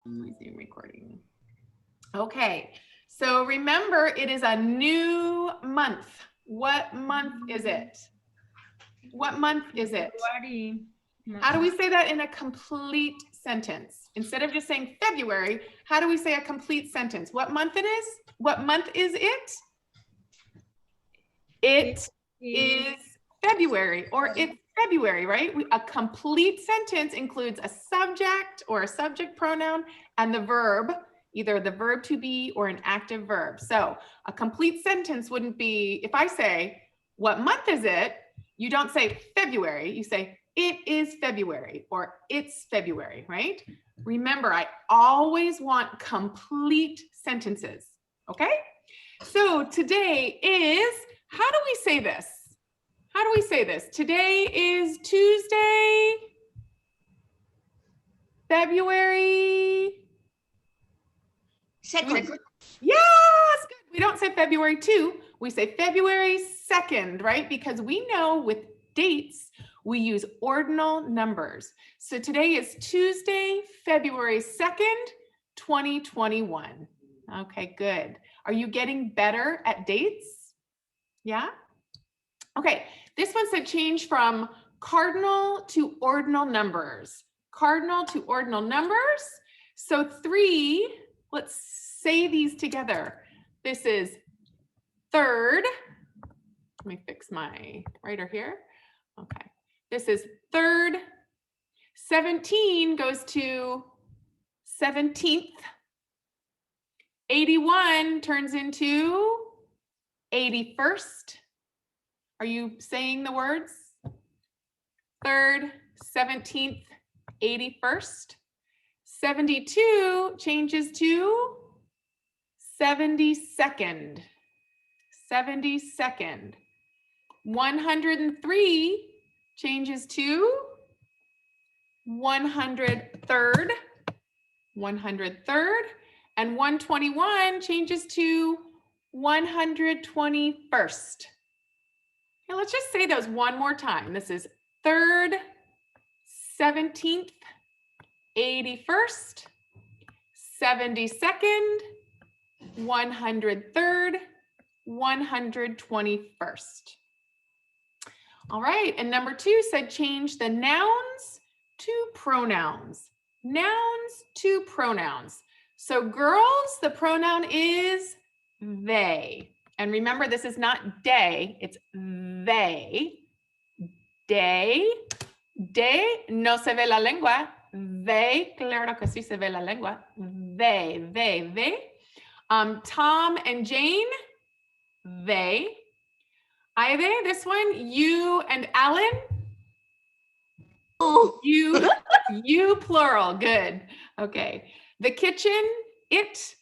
Zoom recording. Okay, so remember it is a new month. What month is it? What month is it? February. How do we say that in a complete sentence? Instead of just saying February, how do we say a complete sentence? What month it is? What month is it? It is February, or it's February, right? A complete sentence includes a subject or a subject pronoun and the verb, either the verb to be or an active verb. So a complete sentence wouldn't be, if I say, what month is it? You don't say February, you say, it is February or it's February, right? Remember, I always want complete sentences, okay? So today is, how do we say this? How do we say this? Today is Tuesday, February. Second. Yes, good. We don't say February 2. We say February 2nd, right? Because we know with dates, we use ordinal numbers. So today is Tuesday, February 2nd, 2021. Okay, good. Are you getting better at dates? Yeah? Okay, this one said change from cardinal to ordinal numbers. Cardinal to ordinal numbers. So 3, let's say these together. This is third. Let me fix my writer here. Okay, this is third. 17 goes to 17th. 81 turns into 81st. Are you saying the words? Third, 17th, 81st. 72 changes to 72nd. 72nd. 103 changes to 103rd. 103rd. And 121 changes to 121st. Now let's just say those one more time. This is third, 17th, 81st, 72nd, 103rd, 121st. All right, and number 2 said change the nouns to pronouns. Nouns to pronouns. So girls, the pronoun is they. And remember, this is not day, it's they. They, no se ve la lengua. They, claro que sí se ve la lengua. They. Tom and Jane, they. Ivy, this one, you and Alan. You plural, good. Okay. The kitchen, it.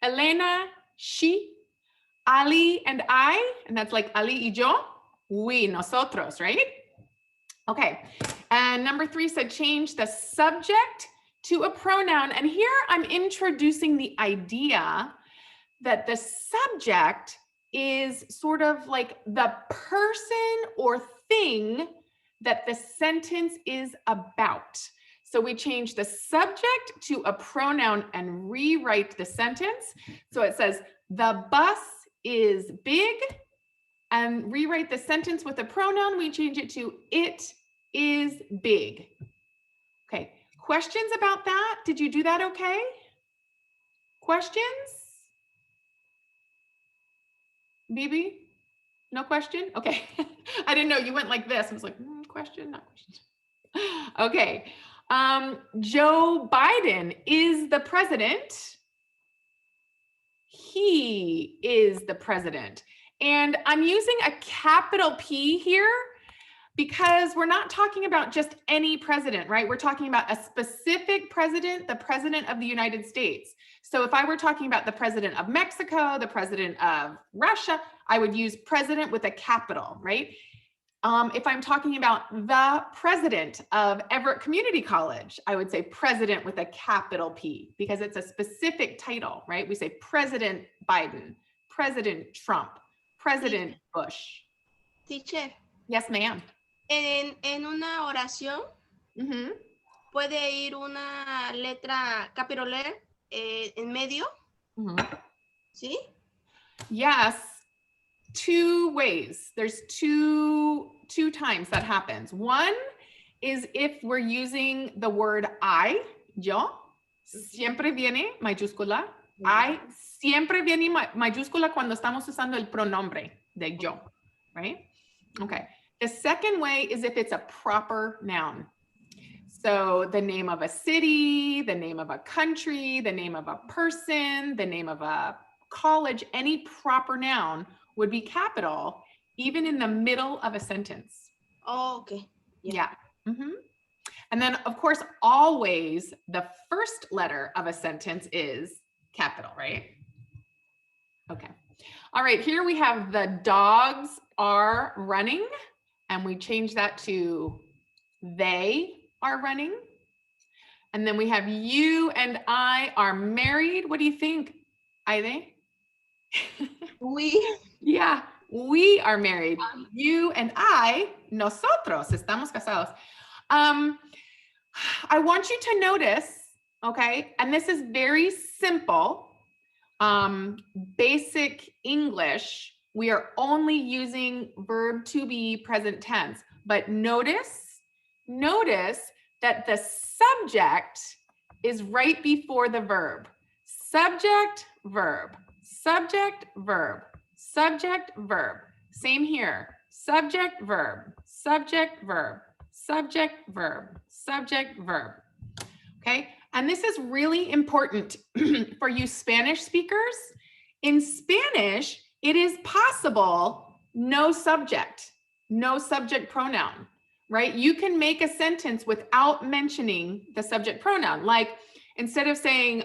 Elena, she. Ali and I, and that's like Ali y yo. We, nosotros, right? Okay. And number 3 said change the subject to a pronoun. And here I'm introducing the idea that the subject is sort of like the person or thing that the sentence is about. So we change the subject to a pronoun and rewrite the sentence. So it says, the bus is big, and rewrite the sentence with a pronoun. We change it to it is big. Okay, questions about that? Did you do that okay? Questions? Bibi? No question? Okay. I didn't know you went like this. I was like, question, not question. Okay. Joe Biden is the president. He is the president. And I'm using a capital P here because we're not talking about just any president, right? We're talking about a specific president, the president of the United States. So if I were talking about the president of Mexico, the president of Russia, I would use president with a capital, right? If I'm talking about the president of Everett Community College, I would say president with a capital P because it's a specific title, right? We say President Biden, President Trump, President Bush. Teacher. Yes, ma'am. En una oración, puede ir una letra capital letter en medio, ¿sí? Yes, two ways. There's two times that happens. One is if we're using the word I, yo, siempre viene mayúscula. I siempre viene mayúscula cuando estamos usando el pronombre de yo, right? Okay. The second way is if it's a proper noun. So the name of a city, the name of a country, the name of a person, the name of a college, any proper noun would be capital, even in the middle of a sentence. Oh, okay. Yeah. And then, of course, always the first letter of a sentence is capital, right? Okay. All right, here we have the dogs are running, and we change that to they are running. And then we have you and I are married. What do you think, Aide? We. Yeah, we are married. You and I, nosotros, estamos casados. I want you to notice, okay, and this is very simple, basic English. We are only using verb to be present tense, but notice that the subject is right before the verb. Subject, verb, subject, verb, subject, verb. Same here. Subject, verb, subject, verb, subject, verb, subject, verb. Okay, and this is really important for you Spanish speakers. In Spanish, it is possible no subject pronoun, right? You can make a sentence without mentioning the subject pronoun. Like instead of saying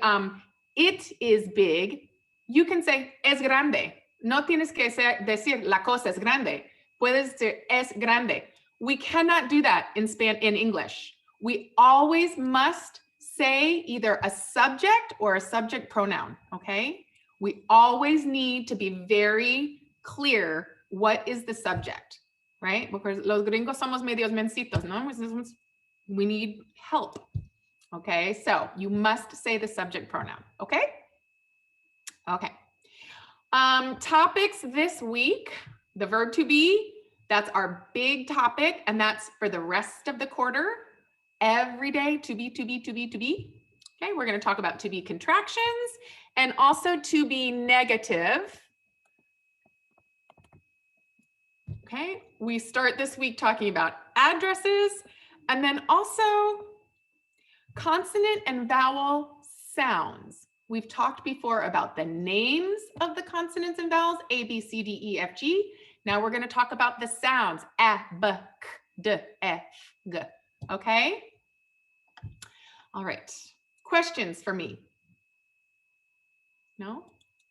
it is big, you can say es grande. No tienes que decir la cosa es grande. Puedes decir es grande. We cannot do that in English. We always must say either a subject or a subject pronoun, okay? We always need to be very clear what is the subject, right? Because los gringos somos medios mencitos, ¿no? We need help, okay? So you must say the subject pronoun, okay? Okay. Topics this week, the verb to be, that's our big topic, and that's for the rest of the quarter. Every day, to be, to be, to be, to be. Okay, we're going to talk about to be contractions and also to be negative. Okay, we start this week talking about addresses and then also consonant and vowel sounds. We've talked before about the names of the consonants and vowels, A, B, C, D, E, F, G. Now we're going to talk about the sounds, A, B, K, D, F, G. Okay? All right. Questions for me? No?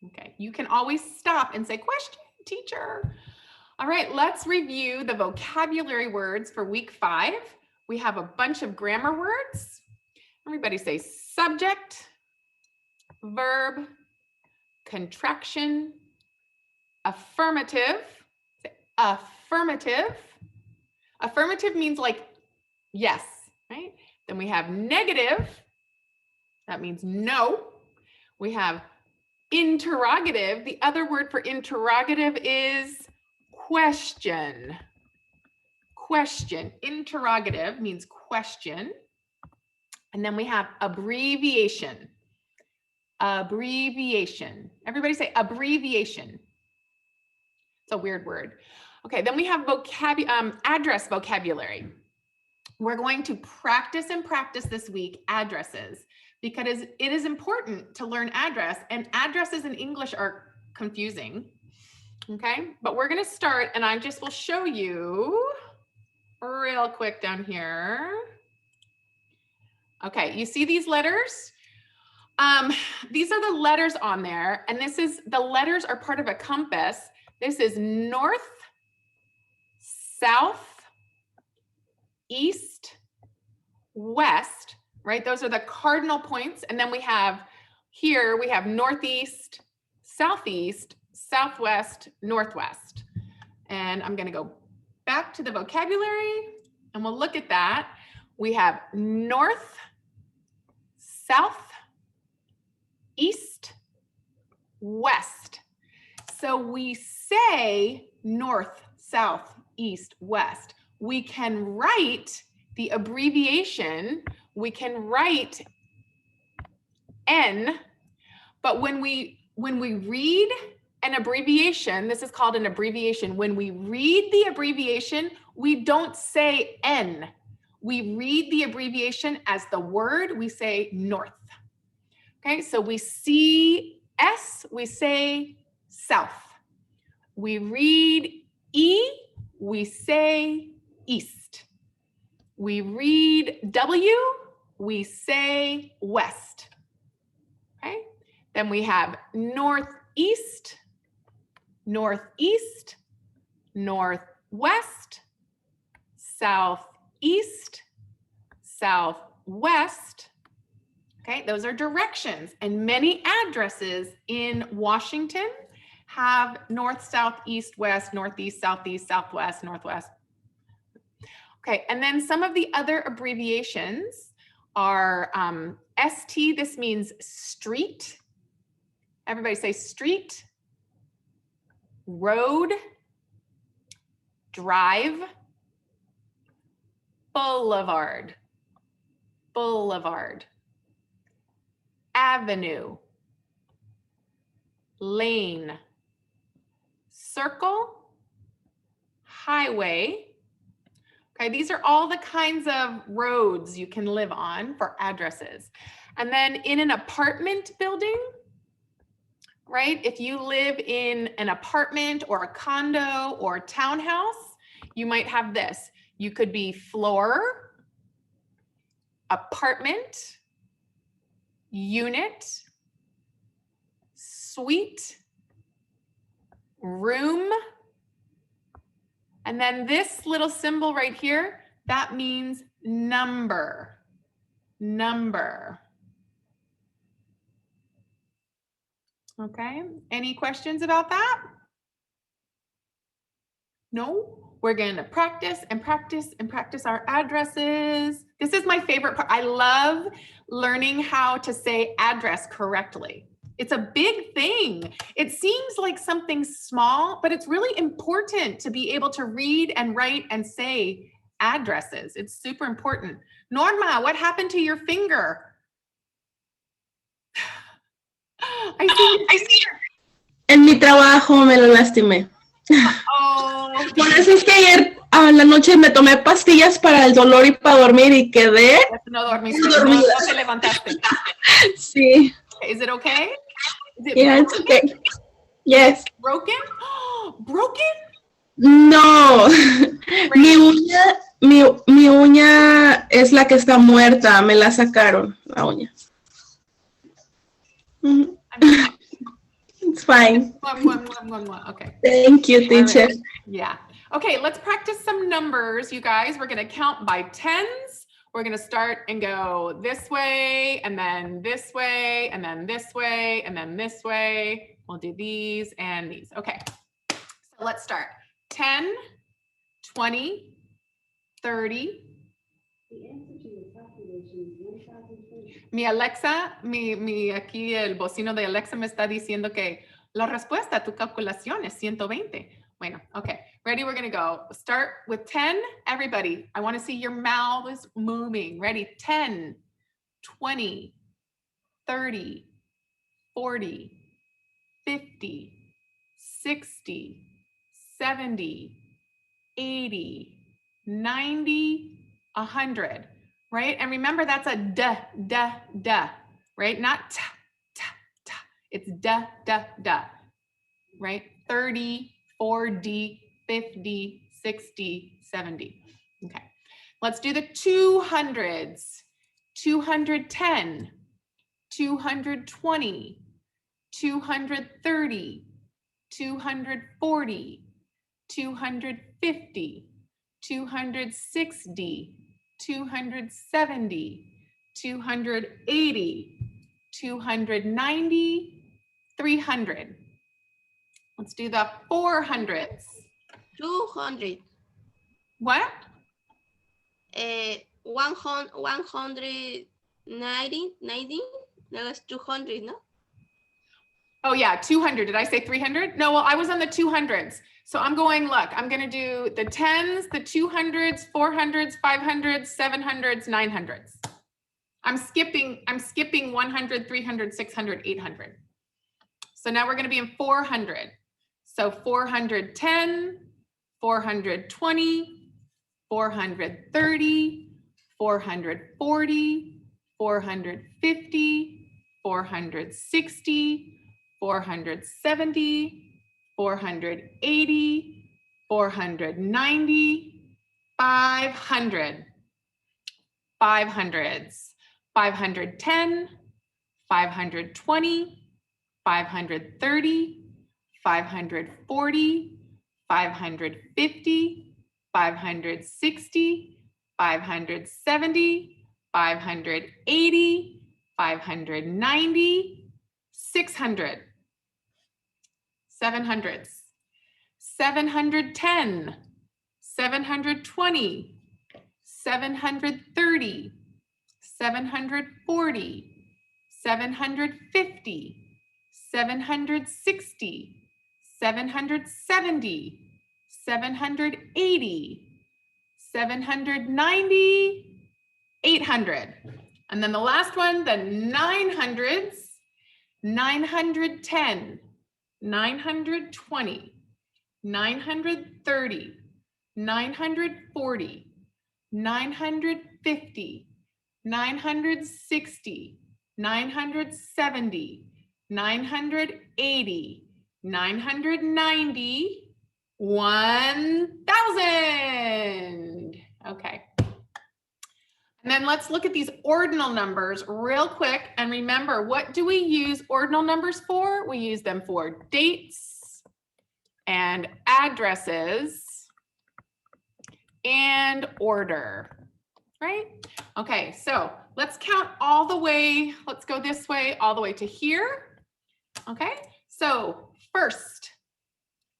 Okay. You can always stop and say, question, teacher. All right, let's review the vocabulary words for week 5. We have a bunch of grammar words. Everybody say subject, verb, contraction, affirmative. Say affirmative. Affirmative means like yes, right? Then we have negative. That means no. We have interrogative. The other word for interrogative is question. Question. Interrogative means question. And then we have abbreviation. Abbreviation. Everybody say abbreviation. It's a weird word. Okay, then we have address vocabulary. We're going to practice this week addresses because it is important to learn address, and addresses in English are confusing. Okay, but we're going to start, and I just will show you real quick down here. Okay, you see these letters? These are the letters on there, and the letters are part of a compass. This is north, south, east, west, right? Those are the cardinal points. And then we have northeast, southeast, southwest, northwest. And I'm going to go back to the vocabulary and we'll look at that. We have north, south, east, west. So we say north, south, east, west. We can write the abbreviation. We can write N, but when we read an abbreviation, this is called an abbreviation. When we read the abbreviation, we don't say N. We read the abbreviation as the word, we say north. Okay, so we see S, we say south. We read E, we say east. We read W, we say west. Okay, then we have northeast, northeast, northwest, southeast, southwest. Okay, those are directions, and many addresses in Washington have north, south, east, west, northeast, southeast, southwest, northwest. Okay, and then some of the other abbreviations are ST, this means street. Everybody say street, road, drive, boulevard, boulevard, avenue, lane, circle, highway. Okay, these are all the kinds of roads you can live on for addresses. And then in an apartment building, right? If you live in an apartment or a condo or a townhouse, you might have this. You could be floor, apartment, unit, suite, room, and then this little symbol right here, that means number, number. Okay, any questions about that? No? We're going to practice and practice and practice our addresses. This is my favorite part. I love learning how to say address correctly. It's a big thing. It seems like something small, but it's really important to be able to read and write and say addresses. It's super important. Norma, what happened to your finger? I see. En mi trabajo me lo lastimé. Oh. Por eso es que ayer a la noche me tomé pastillas para el dolor y para dormir y quedé. No dormiste, no te levantaste. Sí. Is it okay? Is it yeah, it's okay. Yes. Broken? Broken? No. Mi uña es la que está muerta. Me la sacaron, la uña. Mm-hmm. It's fine. Okay. Thank you, teacher. Right. Yeah. Okay, let's practice some numbers, you guys. We're going to count by tens. We're going to start and go this way, and then this way, and then this way, and then this way. We'll do these and these. Okay. So let's start. 10, 20, 30. Mi Alexa, aquí el bocino de Alexa me está diciendo que la respuesta a tu calculación es 120. Bueno, okay. Ready? We're going to go. Start with 10. Everybody, I want to see your mouths moving. Ready? 10, 20, 30, 40, 50, 60, 70, 80, 90, 100. Right? And remember, that's a da, right? Not ta, ta, ta. It's da, right? 30, 40, 50, 60, 70. Okay. Let's do the 200s. 210, 220, 230, 240, 250, 260, 270, 280, 290, 300. Let's do the 400s. 200. What? 190, that was 200, no? Oh yeah, 200. Did I say 300? No, well, I was on the 200s. So I'm going, look, I'm going to do the 10s, the 200s, 400s, 500s, 700s, 900s. I'm skipping 100, 300, 600, 800. So now we're going to be in 400. So 410, 420, 430, 440, 450, 460, 470, 480, 490, 500, 500s, 510, 520, 530, 540, 550, 560, 570, 580, 590, 600, 700s, 710, 720, 730, 740, 750, 760, 770, 780, 790, 800. And then the last one, the 900s, 910, 920, 930, 940, 950, 960, 970, 980, 990, 1,000. Okay. And then let's look at these ordinal numbers real quick. And remember, what do we use ordinal numbers for? We use them for dates and addresses and order, right? Okay, so let's count all the way. Let's go this way, all the way to here. Okay, so first,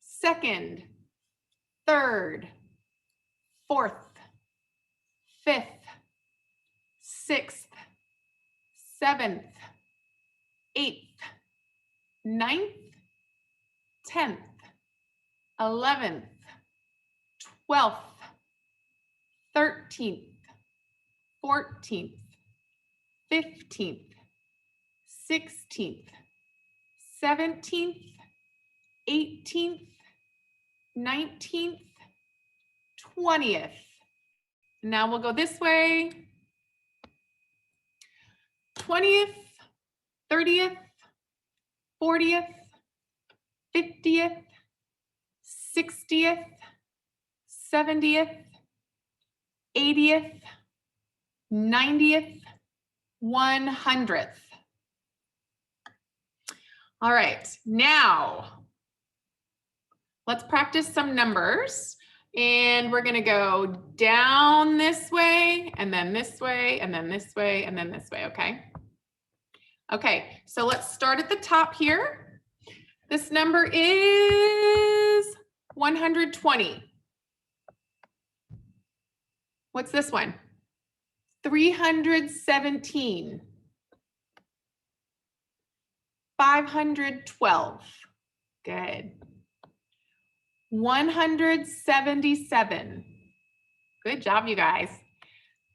second, third, fourth, fifth, sixth, seventh, eighth, ninth, 10th, 11th, 12th, 13th, 14th, 15th, 16th, 17th, 18th, 19th, 20th. Now we'll go this way. 20th, 30th, 40th, 50th, 60th, 70th, 80th, 90th, 100th. All right, now let's practice some numbers. And we're gonna go down this way, and then this way, and then this way, and then this way, okay? Okay, so let's start at the top here. This number is 120. What's this one? 317. 512. Good. 177. Good job, you guys.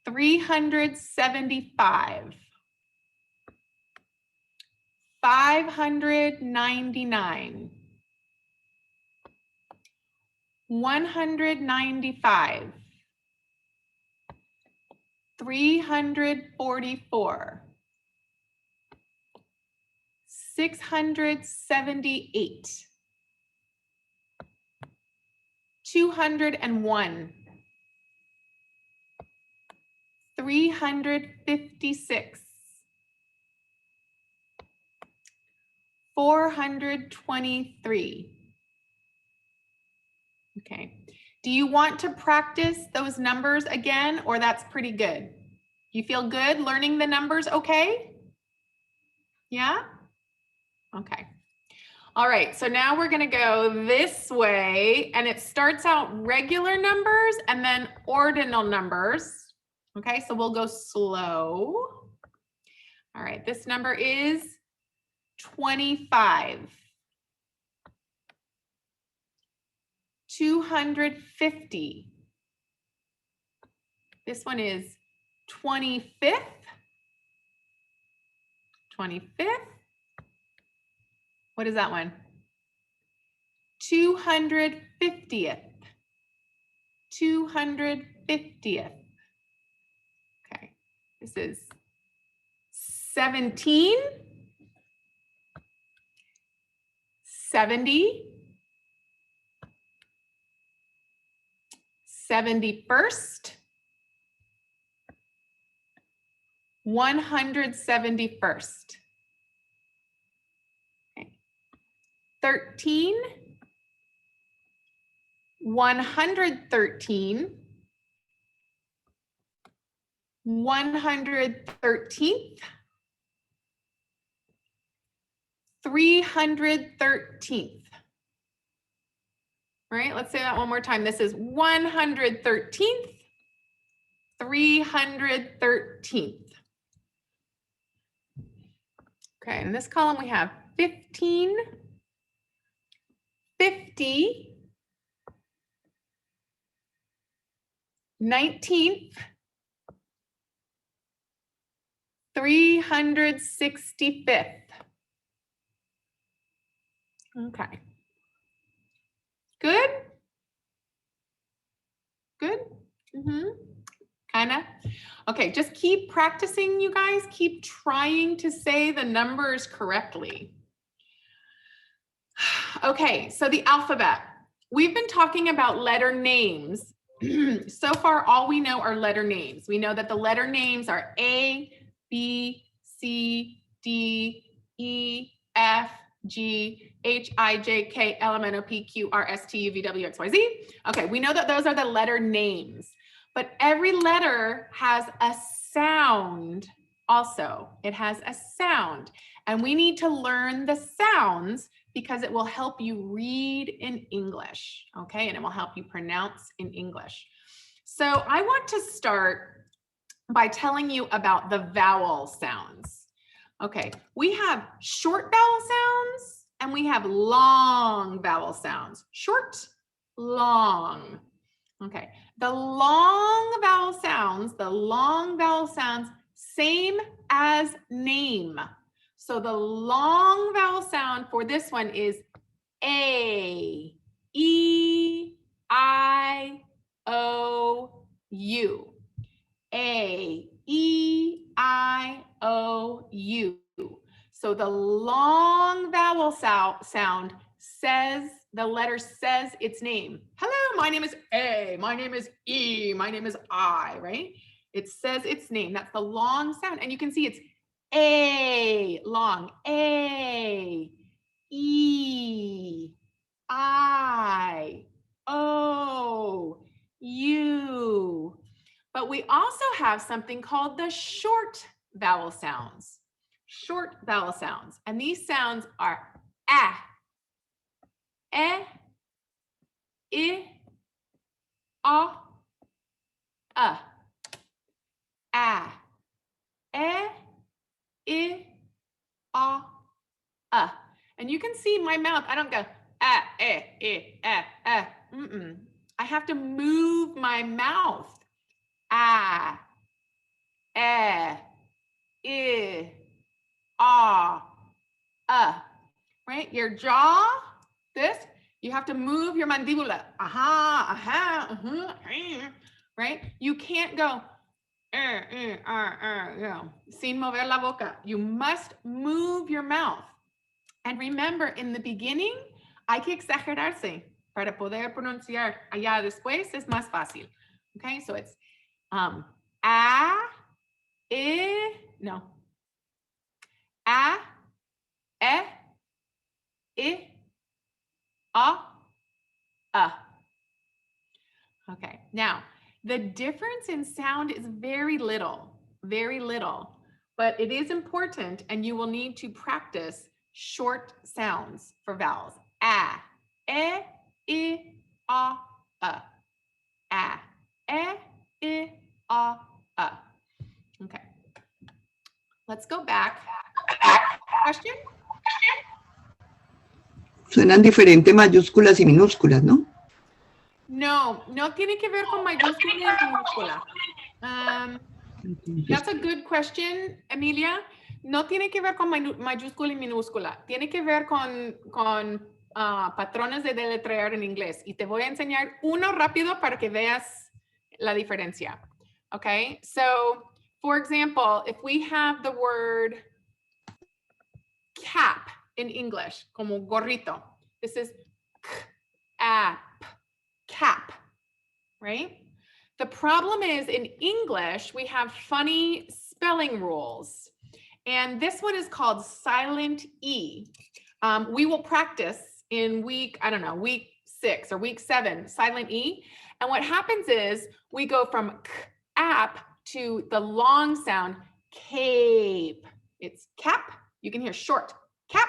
375. 599. 195. 344. 678. 201. 356. 423. Okay. Do you want to practice those numbers again, or that's pretty good? You feel good learning the numbers okay? Yeah? Okay. All right, so now we're gonna go this way, and it starts out regular numbers and then ordinal numbers, Okay, so we'll go slow. All right, this number is 25. 250. This one is 25th. 25th. What is that one? 250th. 250th. Okay, this is 17. 70. 71st. 171st. Okay. 13. 113. 113th. 313th. All right, let's say that one more time. This is 113th, 313th. Okay, in this column we have 15, 50, 19th, 365th. Okay. Good? Good? Kinda? Okay, just keep practicing, you guys. Keep trying to say the numbers correctly. Okay, so the alphabet. We've been talking about letter names. So far, all we know are letter names. We know that the letter names are A, B, C, D, E, F, G, H, I, J, K, L, M, N, O, P, Q, R, S, T, U, V, W, X, Y, Z. Okay, we know that those are the letter names, but every letter has a sound also. It has a sound, and we need to learn the sounds because it will help you read in English, okay? And it will help you pronounce in English. So I want to start by telling you about the vowel sounds. Okay, we have short vowel sounds and we have long vowel sounds. Short, long. Okay, the long vowel sounds, same as name. So the long vowel sound for this one is A, E, I, O, U. A, E, I, O, U. So the long vowel sound says, the letter says its name. Hello, my name is A, my name is E, my name is I, right? It says its name. That's the long sound. And you can see it's A, long, A, E, I, O, U. But we also have something called the short vowel sounds. Short vowel sounds. And these sounds are A, E, A, A, E, A, A. And you can see my mouth, I don't go A, E, A. I have to move my mouth. A, E, I, A, right? Your jaw, this, you have to move your mandíbula. Right? You can't go, sin mover la boca. You must move your mouth. And remember, in the beginning, hay que exagerarse para poder pronunciar. Allá después es más fácil. Okay, so it's A, E, no. A, E, A. Okay, now the difference in sound is very little, but it is important and you will need to practice short sounds for vowels. A, E, I, A. A, E, I, Okay. Let's go back. Question? Suenan diferente mayúsculas y minúsculas, ¿no? No, no tiene que ver con mayúscula y minúscula. That's a good question, Emilia. No tiene que ver con mayúscula y minúscula. Tiene que ver con patrones de deletrear en inglés. Y te voy a enseñar uno rápido para que veas la diferencia. Okay, so for example, if we have the word cap in English, como gorrito, this is cap, cap, right? The problem is in English, we have funny spelling rules. And this one is called silent E. We will practice in week 6 or week 7, silent E. And what happens is we go from cap to the long sound cape. It's cap. You can hear short. Cap,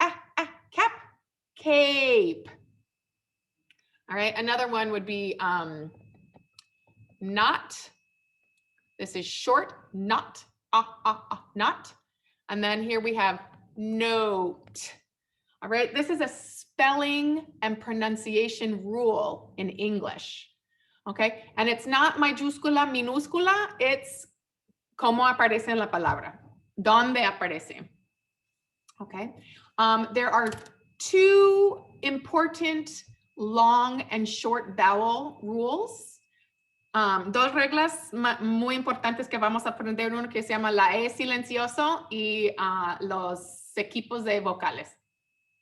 cap, cape. All right, another one would be not. This is short, not, not. And then here we have note. All right, this is a spelling and pronunciation rule in English. Okay, and it's not mayúscula, minúscula, it's cómo aparece en la palabra, dónde aparece. Okay, there are 2 important long and short vowel rules. 2 reglas muy importantes que vamos a aprender, uno que se llama la E silencioso y los equipos de vocales.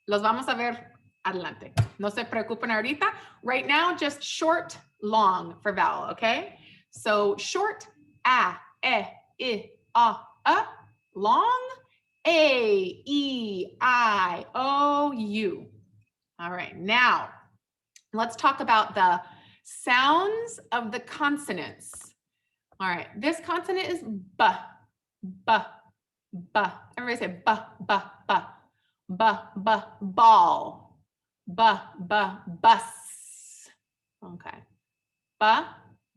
Los vamos a ver adelante. No se preocupen ahorita. Right now, just short, long for vowel, okay? So short, a, e, I, long, a, e, I, o, u. All right, now let's talk about the sounds of the consonants. All right, this consonant is b, b, b. Everybody say b, b, b. B, b, ball. B, b, bus. Okay. B,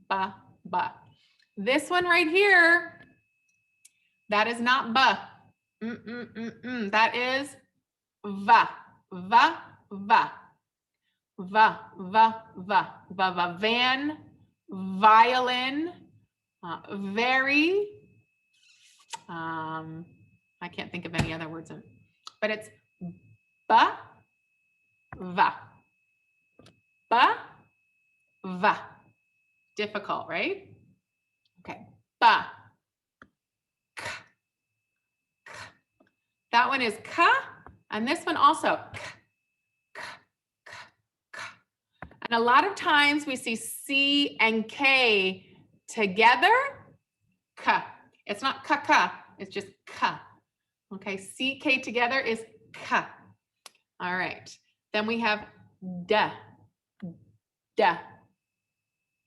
b, b. This one right here, that is not b. That is v, v, v. V, v, v. Van, violin, very. I can't think of any other words, but it's ba, va. Ba, va. Difficult, right? Okay. Ba. K. K. That one is ka, and this one also k. K. K. K. And a lot of times we see C and K together. Ka. It's not ka, it's just ka. Okay, CK together is ka. All right. Then we have da, da,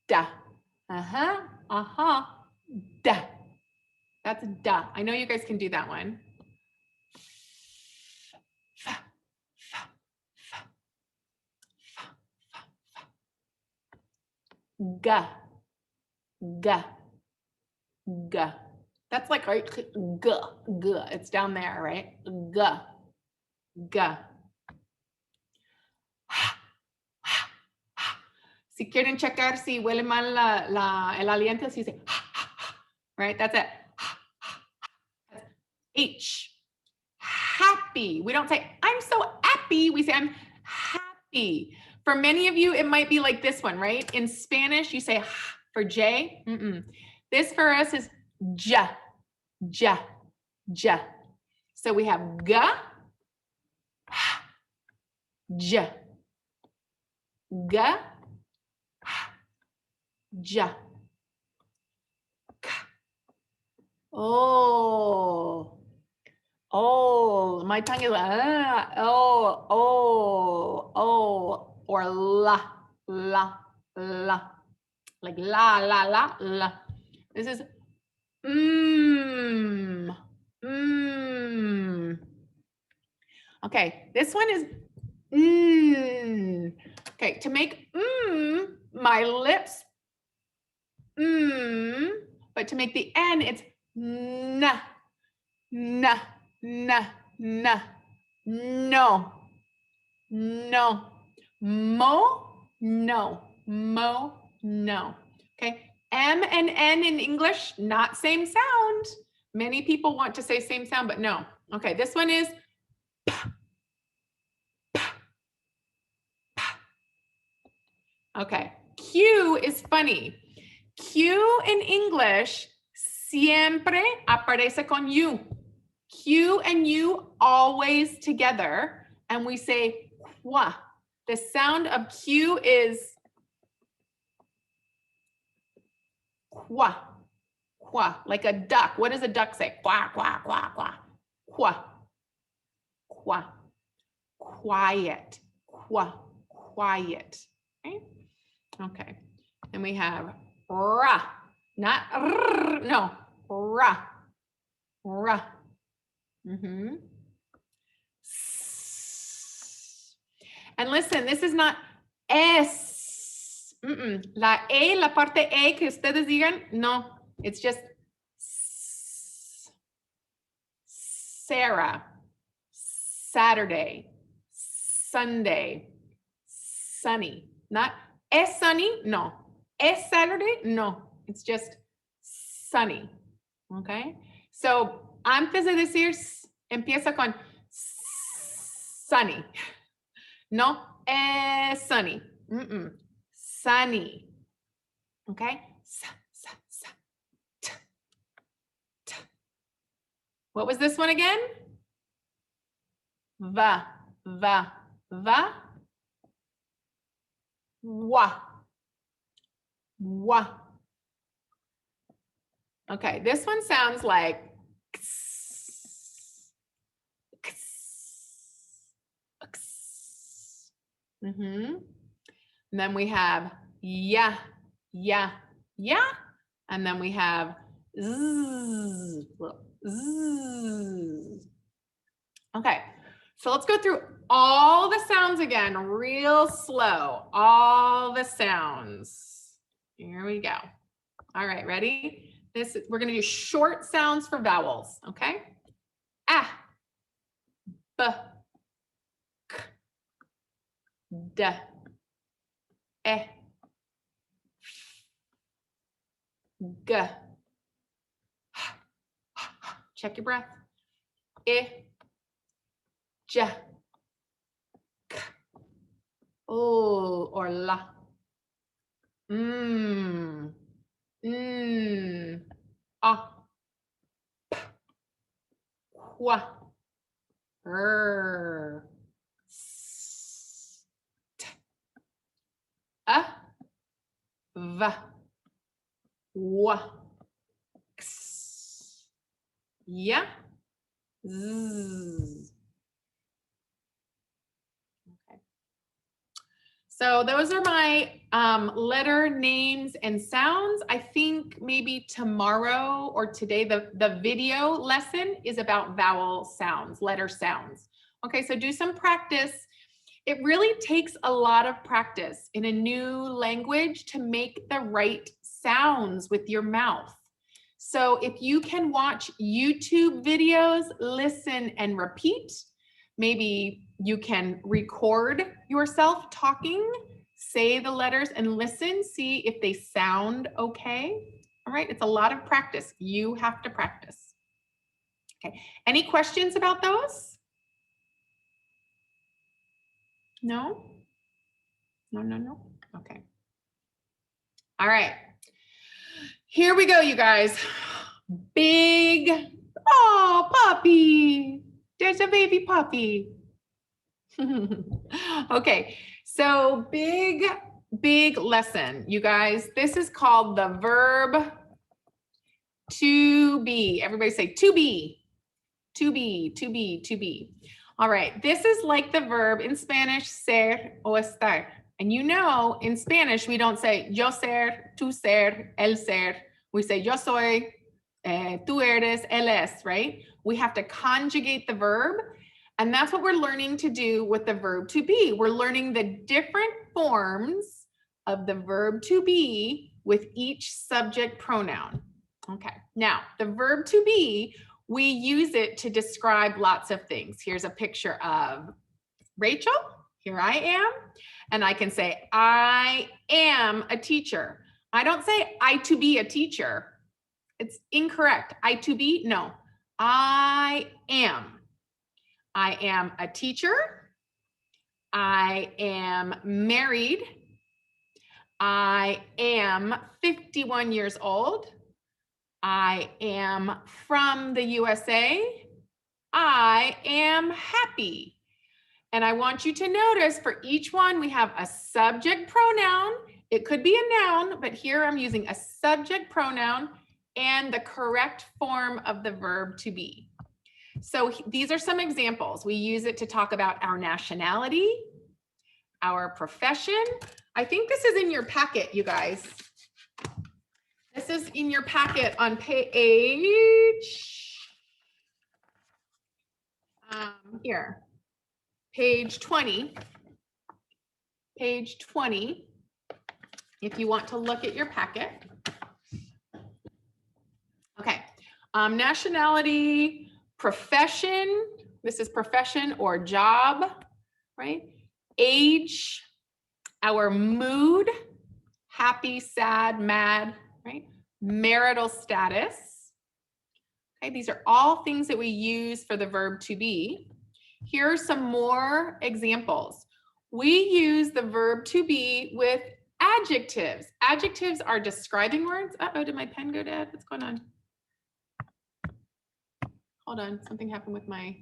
da. Da. That's da. I know you guys can do that one. Ga, ga, ga. That's like right, g, g. It's down there, right? G, g. Si quieren checar si huele mal el aliento, si dice, right? That's it. H, happy. We don't say, I'm so happy. We say, I'm happy. For many of you, it might be like this one, right? In Spanish, you say for J. This for us is ja, ja, ja. So we have ga, ja, ga, ja. Oh, oh, my tongue is or la, la, la, like la, la, la, la. This is Okay, this one is Okay, to make my lips but to make the N, it's na, na, na, na, no, no, mo, no, mo, no. Okay, M and N in English, not same sound. Many people want to say same sound, but no. Okay, this one is p, p, p. Okay, Q is funny. Q in English siempre aparece con U. Q and U always together, and we say qua. The sound of Q is qua, qua, like a duck. What does a duck say? Qua, qua, qua, qua, qua, qua, quiet, qua, quiet. Okay, okay. And we have ra, not rrr, no, ra, ra. Mm-hmm. And listen, this is not es. La E, la parte E que ustedes digan, no, it's just Sarah, Saturday, Sunday, sunny. Not es sunny, no. Es Saturday, no. It's just sunny. Okay? So, antes de decir, empieza con sunny. No, es sunny. Sunny. Okay? Sa, sa, sa, t, t. What was this one again? Va, va, va. Wa, wa. Okay, this one sounds like And then we have ya, ya, ya. And then we have zzz, zzz. Okay, so let's go through all the sounds again, real slow. All the sounds. Here we go. All right, ready? We're gonna do short sounds for vowels, okay? A, B, K, D, E, G. Check your breath. I, J, K, O, or la. A, P, Qua, R, S, T, A, V, W, X, Y, Z. Okay. So those are my letter names and sounds. I think maybe tomorrow or today, the video lesson is about vowel sounds, letter sounds. Okay, so do some practice. It really takes a lot of practice in a new language to make the right sounds with your mouth. So if you can watch YouTube videos, listen and repeat, maybe you can record yourself talking, say the letters and listen, see if they sound okay. All right, it's a lot of practice. You have to practice. Okay, any questions about those? No? No, no, no? Okay. All right. Here we go, you guys. Big, oh, puppy. There's a baby puppy. Okay, so big lesson, you guys. This is called the verb to be. Everybody say to be, to be, to be, to be. All right, this is like the verb in Spanish, ser o estar. And you know, in Spanish, we don't say yo ser, tú ser, él ser. We say yo soy, tú eres, él es, right? We have to conjugate the verb. And that's what we're learning to do with the verb to be. We're learning the different forms of the verb to be with each subject pronoun. Okay, now the verb to be, we use it to describe lots of things. Here's a picture of Rachel. Here I am. And I can say, I am a teacher. I don't say I to be a teacher. It's incorrect. I to be, no. I am. I am a teacher. I am married. I am 51 years old. I am from the USA. I am happy. And I want you to notice for each one, we have a subject pronoun. It could be a noun, but here I'm using a subject pronoun and the correct form of the verb to be. So these are some examples. We use it to talk about our nationality, our profession. I think this is in your packet, you guys. This is in your packet on page 20. Page 20, if you want to look at your packet. Okay, nationality, profession, this is profession or job, right? Age, our mood, happy, sad, mad, right? Marital status. Okay, these are all things that we use for the verb to be. Here are some more examples. We use the verb to be with adjectives. Adjectives are describing words. Uh-oh, did my pen go dead? What's going on? Hold on, something happened with my,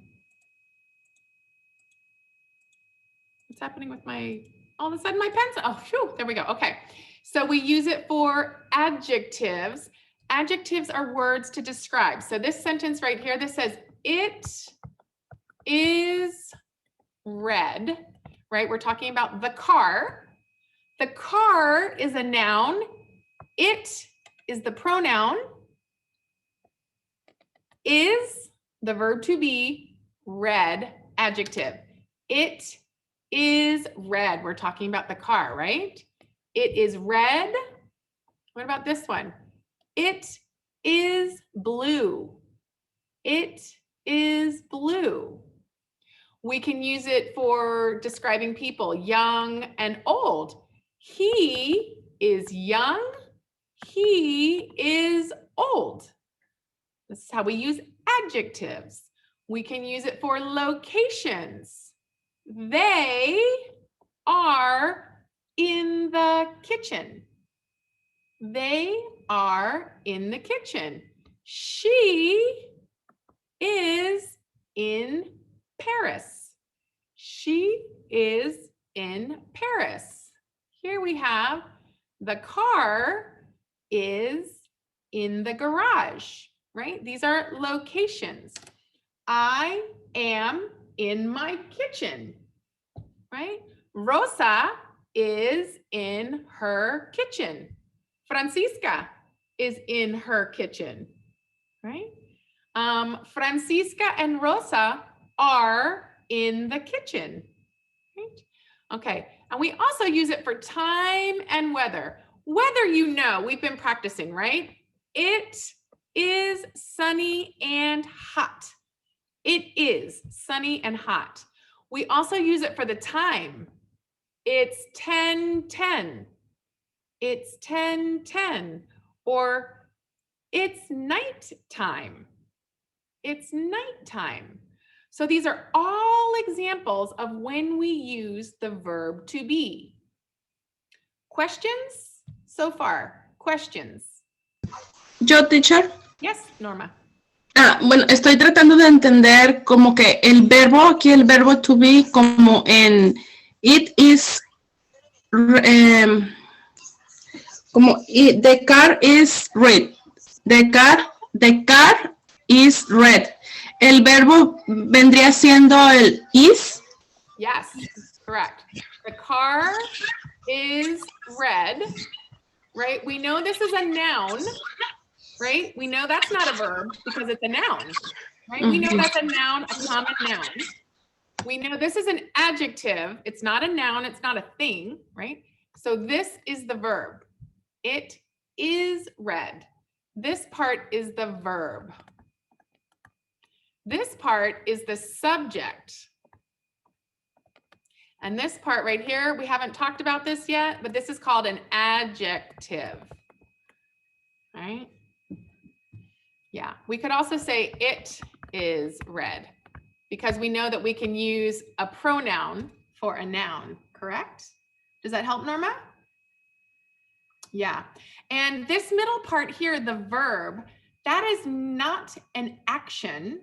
what's happening with my, all of a sudden my pen's, oh, phew, there we go, okay. So we use it for adjectives. Adjectives are words to describe. So this sentence right here, this says, it is red, right? We're talking about the car. The car is a noun. It is the pronoun. Is the verb to be, red, adjective. It is red. We're talking about the car, right? It is red. What about this one? It is blue. It is blue. We can use it for describing people, young and old. He is young. He is old. This is how we use adjectives. We can use it for locations. They are in the kitchen. They are in the kitchen. She is in Paris. She is in Paris. Here we have the car is in the garage, right? These are locations. I am in my kitchen, right? Rosa is in her kitchen. Francisca is in her kitchen, right? Francisca and Rosa are in the kitchen, right? Okay, and we also use it for time and weather. Weather, you know, we've been practicing, right? It is sunny and hot. It is sunny and hot. We also use it for the time. It's 10:10. It's 10:10. Or it's nighttime. It's nighttime. So these are all examples of when we use the verb to be. Questions so far? Questions? Yo, teacher. Yes, Norma. Bueno, estoy tratando de entender como que el verbo, aquí el verbo to be, como en it is, the car is red. The car is red. El verbo vendría siendo el is. Yes, correct. The car is red, right? We know this is a noun, right? We know that's not a verb because it's a noun, right? We know that's a noun, a common noun. We know this is an adjective. It's not a noun. It's not a thing, right? So this is the verb. It is red. This part is the verb. This part is the subject. And this part right here, we haven't talked about this yet, but this is called an adjective. All right? Yeah, we could also say it is red because we know that we can use a pronoun for a noun, correct? Does that help, Norma? Yeah, and this middle part here, the verb, that is not an action,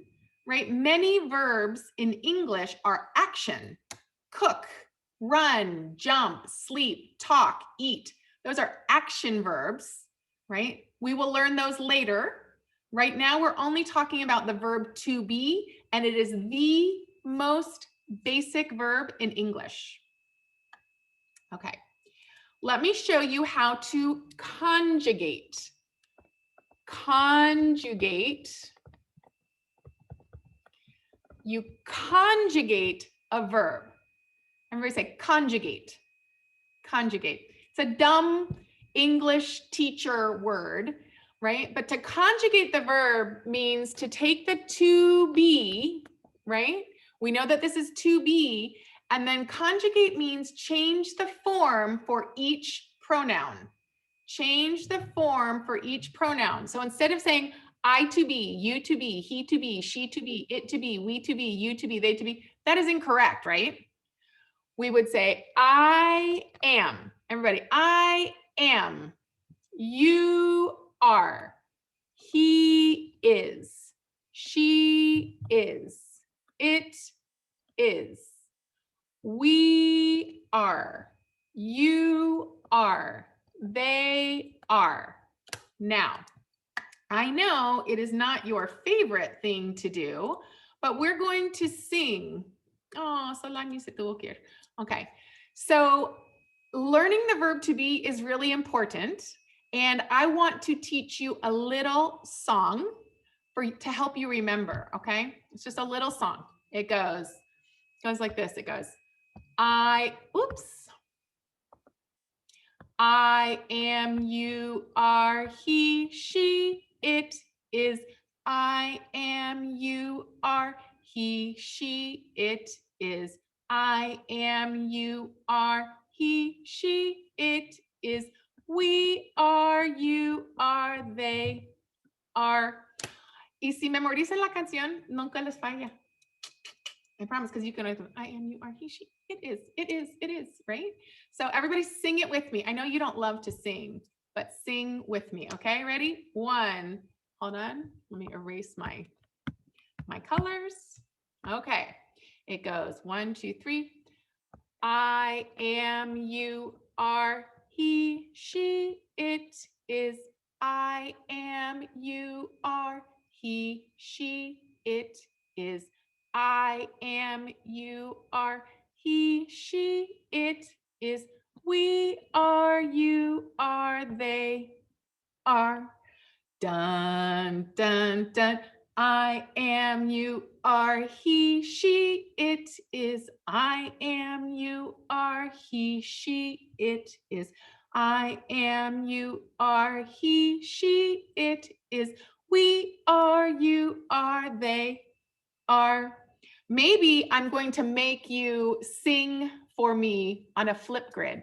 right? Many verbs in English are action. Cook, run, jump, sleep, talk, eat. Those are action verbs, right? We will learn those later. Right now, we're only talking about the verb to be, and it is the most basic verb in English. Okay, let me show you how to conjugate. Conjugate. You conjugate a verb. Everybody say conjugate. Conjugate. It's a dumb English teacher word, right? But to conjugate the verb means to take the to be, right? We know that this is to be, and then conjugate means change the form for each pronoun. Change the form for each pronoun. So instead of saying I to be, you to be, he to be, she to be, it to be, we to be, you to be, they to be, that is incorrect, right? We would say I am. Everybody, I am. You are. He is. She is. It is. We are. You are. They are. Now, I know it is not your favorite thing to do, but we're going to sing. Oh, Solani se tuvo que ir. Okay, so learning the verb to be is really important. And I want to teach you a little song to help you remember, okay? It's just a little song. It goes like this. It goes, I am, you are, he, she, it is. I am, you are, he, she, it is. I am, you are, he, she, it is. We are, you are, they are. Y si memorizan la canción, nunca les falla. I promise, because you can always, I am, you are, he, she, it is, right? So everybody sing it with me. I know you don't love to sing, but sing with me, okay? Ready? One, hold on. Let me erase my colors. Okay, it goes 1, 2, 3. I am, you are, he, she, it is. I am, you are, he, she, it is. I am, you are, he, she, it is. We are, you are, they are. Dun, dun, dun. I am, you are, he, she, it is. I am, you are, he, she, it is. I am, you are, he, she, it is. We are, you are, they are. Maybe I'm going to make you sing for me on a Flipgrid.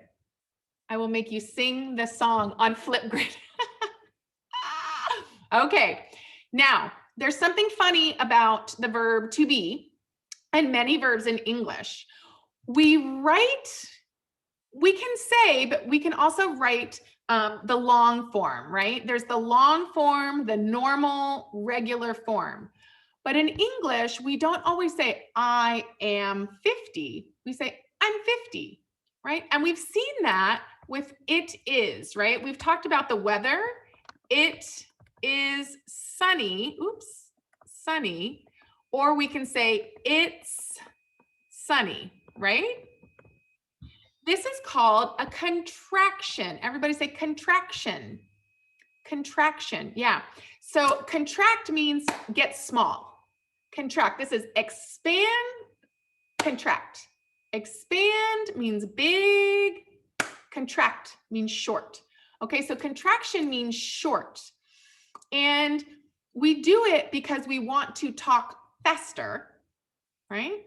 I will make you sing the song on Flipgrid. Okay, now there's something funny about the verb to be and many verbs in English. We can say, but we can also write the long form, right? There's the long form, the normal, regular form. But in English, we don't always say, I am 50. We say, I'm 50, right? And we've seen that with it is, right? We've talked about the weather. It is sunny, sunny, or we can say it's sunny, right? This is called a contraction. Everybody say contraction. Contraction, yeah. So contract means get small. Contract, this is expand, contract. Expand means big, contract means short. Okay, so contraction means short. And we do it because we want to talk faster, right?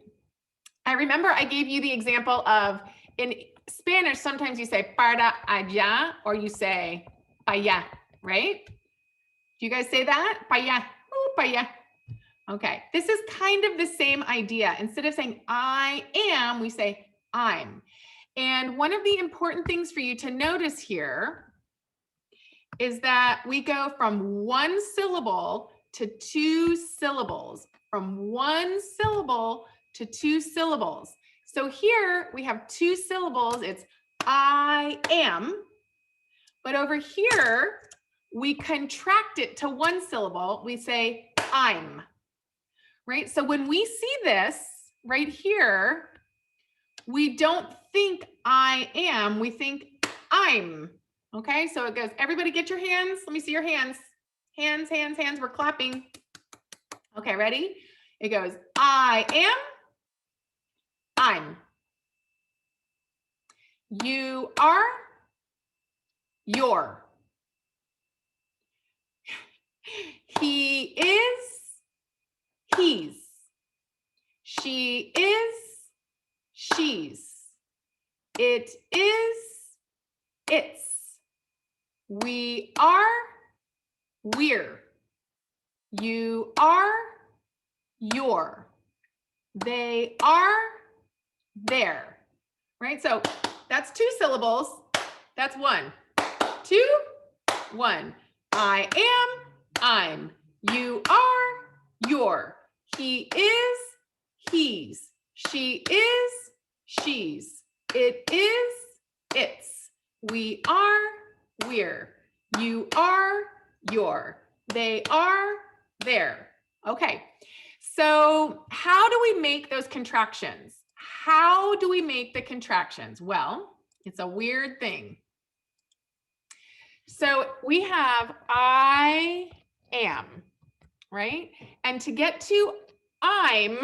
I remember I gave you the example of in Spanish, sometimes you say para allá or you say para allá, right? Do you guys say that? Para allá, para allá. Okay, this is kind of the same idea. Instead of saying I am, we say I'm. And one of the important things for you to notice here is that we go from one syllable to two syllables, from one syllable to two syllables. So here we have two syllables, it's I am, but over here, we contract it to one syllable, we say I'm. Right? So when we see this right here, we don't think I am, we think I'm. Okay, so it goes, everybody get your hands. Let me see your hands. Hands, hands, hands, we're clapping. Okay, ready? It goes, I am, I'm. You are, you're. He is, he's. She is, she's. It is, it's. We are, we're. You are, you're. They are, they're. Right? So that's two syllables. That's one. Two, one. I am, I'm. You are, you're. He is, he's. She is, she's. It is, it's. We are, we're. You are, you're. They are, they're. Okay. So how do we make those contractions? How do we make the contractions? Well, it's a weird thing. So we have I am, right? And to get to I'm,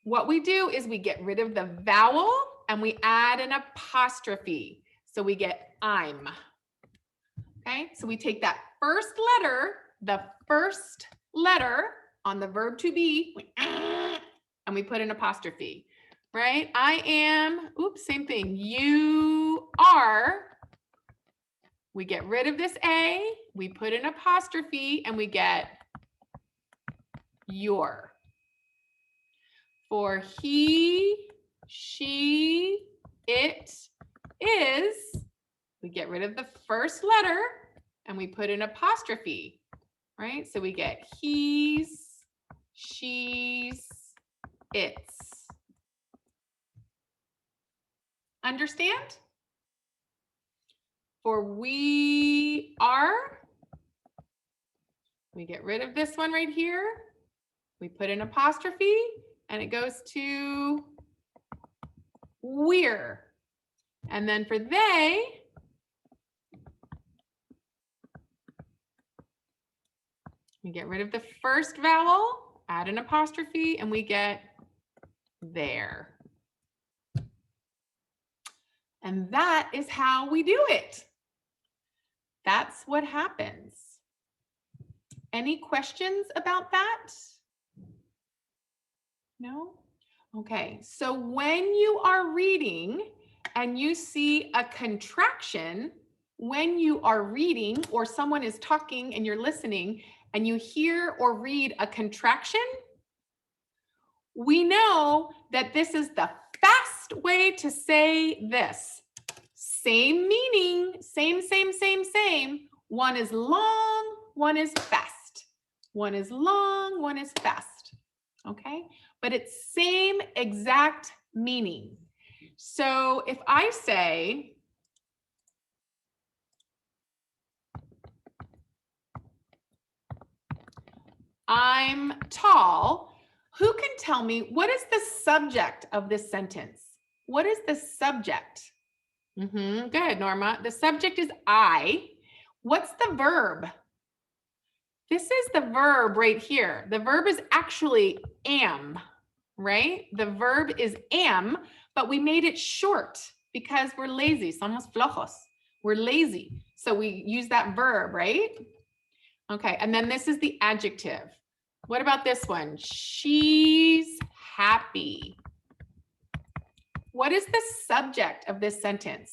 what we do is we get rid of the vowel and we add an apostrophe. So we get I'm. Okay, so we take that first letter, the first letter on the verb to be, and we put an apostrophe, right? I am, oops, same thing. You are, we get rid of this A, we put an apostrophe, and we get your. For he, she, it is, we get rid of the first letter and we put an apostrophe, right? So we get he's, she's, it's. Understand? For we are, we get rid of this one right here. We put an apostrophe and it goes to we're. And then for they, we get rid of the first vowel, add an apostrophe, and we get there. And that is how we do it. That's what happens. Any questions about that? No? Okay, so when you are reading and you see a contraction, when you are reading or someone is talking and you're listening and you hear or read a contraction, we know that this is the fast way to say this. Same meaning, same. One is long, one is fast. One is long, one is fast. Okay, but it's same exact meaning. So if I say, I'm tall, who can tell me what is the subject of this sentence? What is the subject? Good, Norma. The subject is I. What's the verb? This is the verb right here. The verb is actually am, right? The verb is am, but we made it short because we're lazy. Somos flojos. We're lazy. So we use that verb, right? Okay, and then this is the adjective. What about this one? She's happy. What is the subject of this sentence?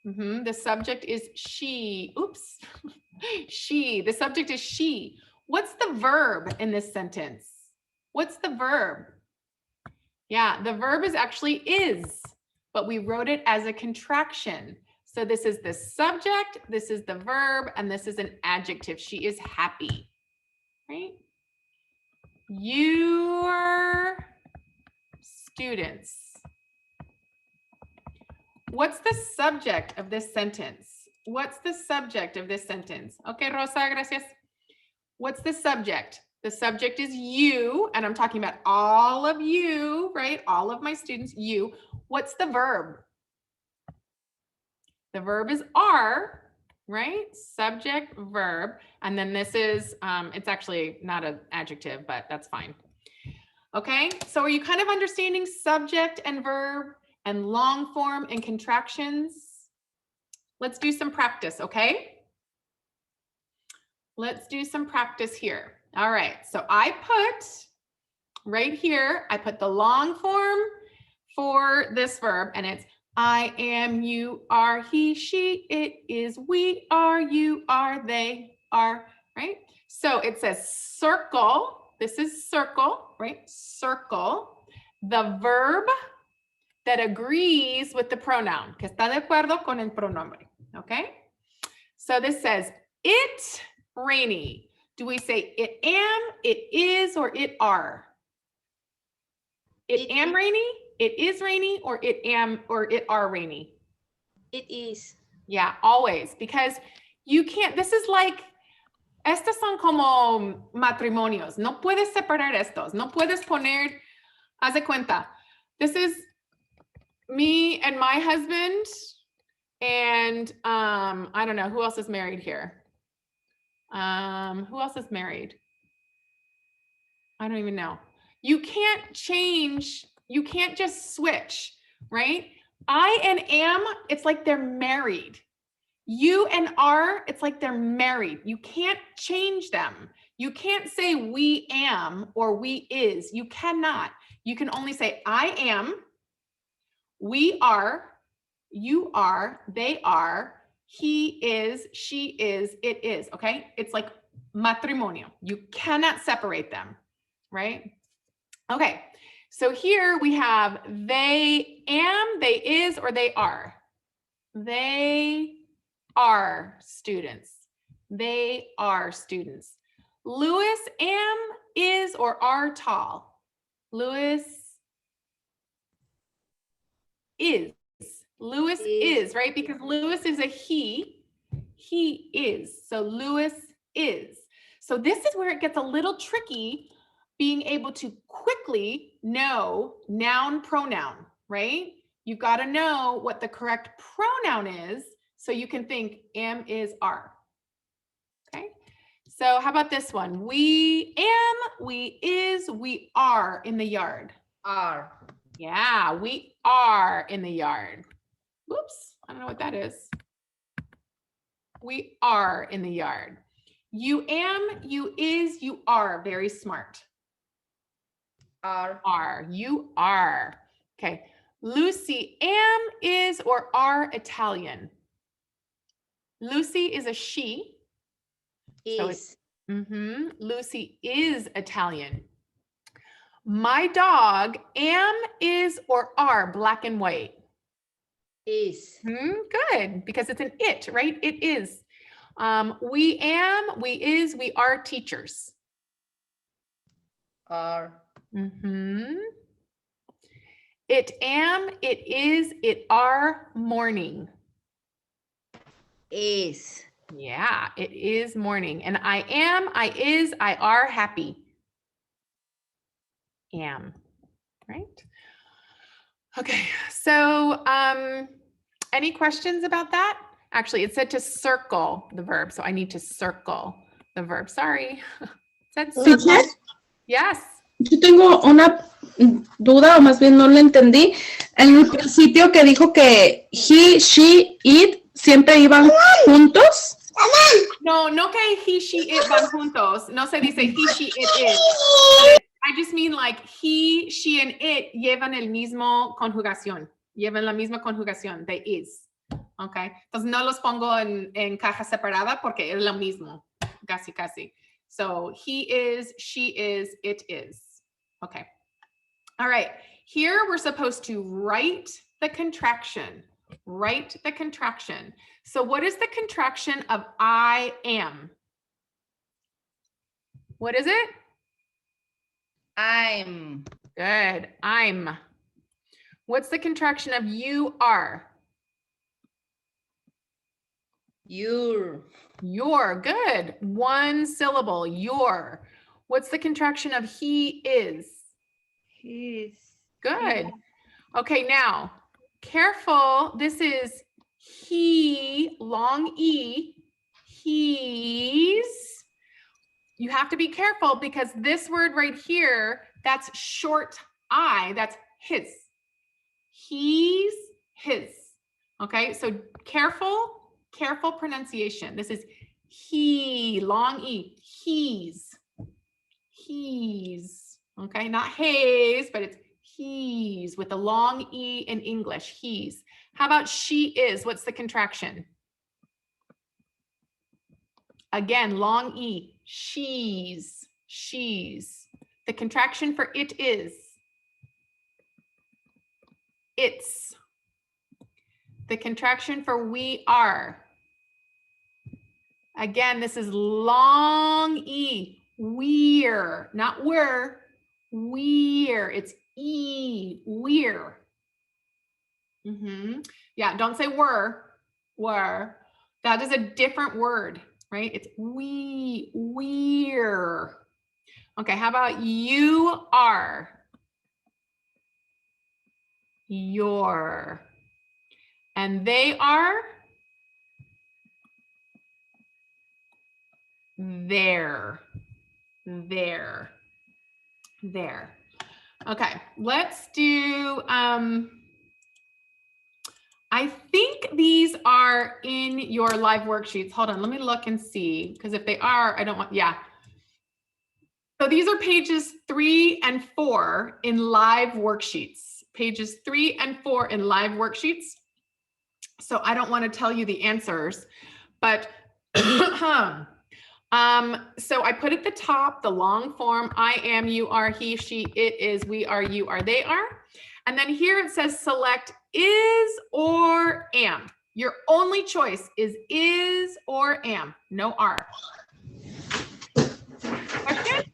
The subject is she. Oops. She. The subject is she. What's the verb in this sentence? What's the verb? Yeah, the verb is actually is, but we wrote it as a contraction. So this is the subject, this is the verb, and this is an adjective. She is happy, right? Your students. What's the subject of this sentence? What's the subject of this sentence? Okay, Rosa, gracias. What's the subject? The subject is you, and I'm talking about all of you, right? All of my students, you. What's the verb? The verb is are, right? Subject, verb, and then this is, it's actually not an adjective, but that's fine. Okay, so are you kind of understanding subject and verb and long form and contractions? Let's do some practice, okay? Let's do some practice here. All right, so I put right here, I put the long form for this verb, and it's I am, you are, he, she, it is, we are, you are, they are, right? So it says circle. This is circle, right? Circle. The verb that agrees with the pronoun, que está de acuerdo con el pronombre, okay? So this says, it rainy. Do we say it am, it is, or it are? It am rainy, it is rainy, or it am, or it are rainy? It is. Yeah, always, because you can't, this is like, estos son como matrimonios. No puedes separar estos. No puedes poner, haz de cuenta. This is me and my husband, and I don't know, who else is married here? Who else is married? I don't even know. You can't change, you can't just switch, right? I and am, it's like they're married. You and are, it's like they're married. You can't change them. You can't say we am or we is. You cannot. You can only say I am, we are, you are, they are, he is, she is, it is, okay? It's like matrimonio. You cannot separate them, right? Okay, so here we have they am, they is, or they are. They are students. They are students. Louis am, is, or are tall. Louis is. Louis is, right? Because Louis is a he. He is. So Louis is. So this is where it gets a little tricky, being able to quickly know noun, pronoun, right? You've got to know what the correct pronoun is so you can think am, is, are. Okay? So how about this one? We am, we is, we are in the yard. Are. Yeah, we are in the yard. Whoops, I don't know what that is. We are in the yard. You am, you is, you are. Very smart. Are. You are. Okay. Lucy am, is, or are Italian. Lucy is a she. Is. So Lucy is Italian. My dog am, is, or are black and white. Is. Good, because it's an it, right? It is. We am, we is, we are teachers. Are. It am, it is, it are morning. Is. Yeah, it is morning. And I am, I is, I are happy. Am, right? Okay, so any questions about that? Actually, it said to circle the verb, so I need to circle the verb. Sorry. It said circle. Teacher, Yes. yo tengo una duda, o más bien no la entendí. En el principio que dijo que he, she, it siempre iban juntos. No, no que he, she, it van juntos. No se dice he, she, it is. I just mean like he, she, and it llevan el mismo conjugación. Llevan la misma conjugación de is. Okay. Entonces no los pongo en caja separada porque es lo mismo. Casi, casi. So he is, she is, it is. Okay. All right. Here we're supposed to write the contraction. Write the contraction. So what is the contraction of I am? What is it? I'm. Good. I'm. What's the contraction of you are? You're. Your. Good. One syllable. Your. What's the contraction of he is? His. Good. Okay, now, careful. This is he, long E. He's. You have to be careful because this word right here, that's short I, that's his. He's, his. Okay, so careful pronunciation. This is he, long E, he's. Okay, not his, but it's he's with a long E in English, he's. How about she is? What's the contraction? Again, long E, she's. The contraction for it is. It's. The contraction for we are. Again, this is long E, we're, not we're, we're, it's E, we're. Yeah, don't say were. That is a different word, right? It's we're. Okay, how about you are? Your. And they are? There. Okay, let's do, I think these are in your live worksheets. Hold on, let me look and see, because if they are, I don't want, yeah. So these are pages 3 and 4 in live worksheets. Pages 3 and 4 in live worksheets. So I don't want to tell you the answers, but so I put at the top the long form, I am, you are, he, she, it is, we are, you are, they are. And then here it says select is or am. Your only choice is or am, no are. Question?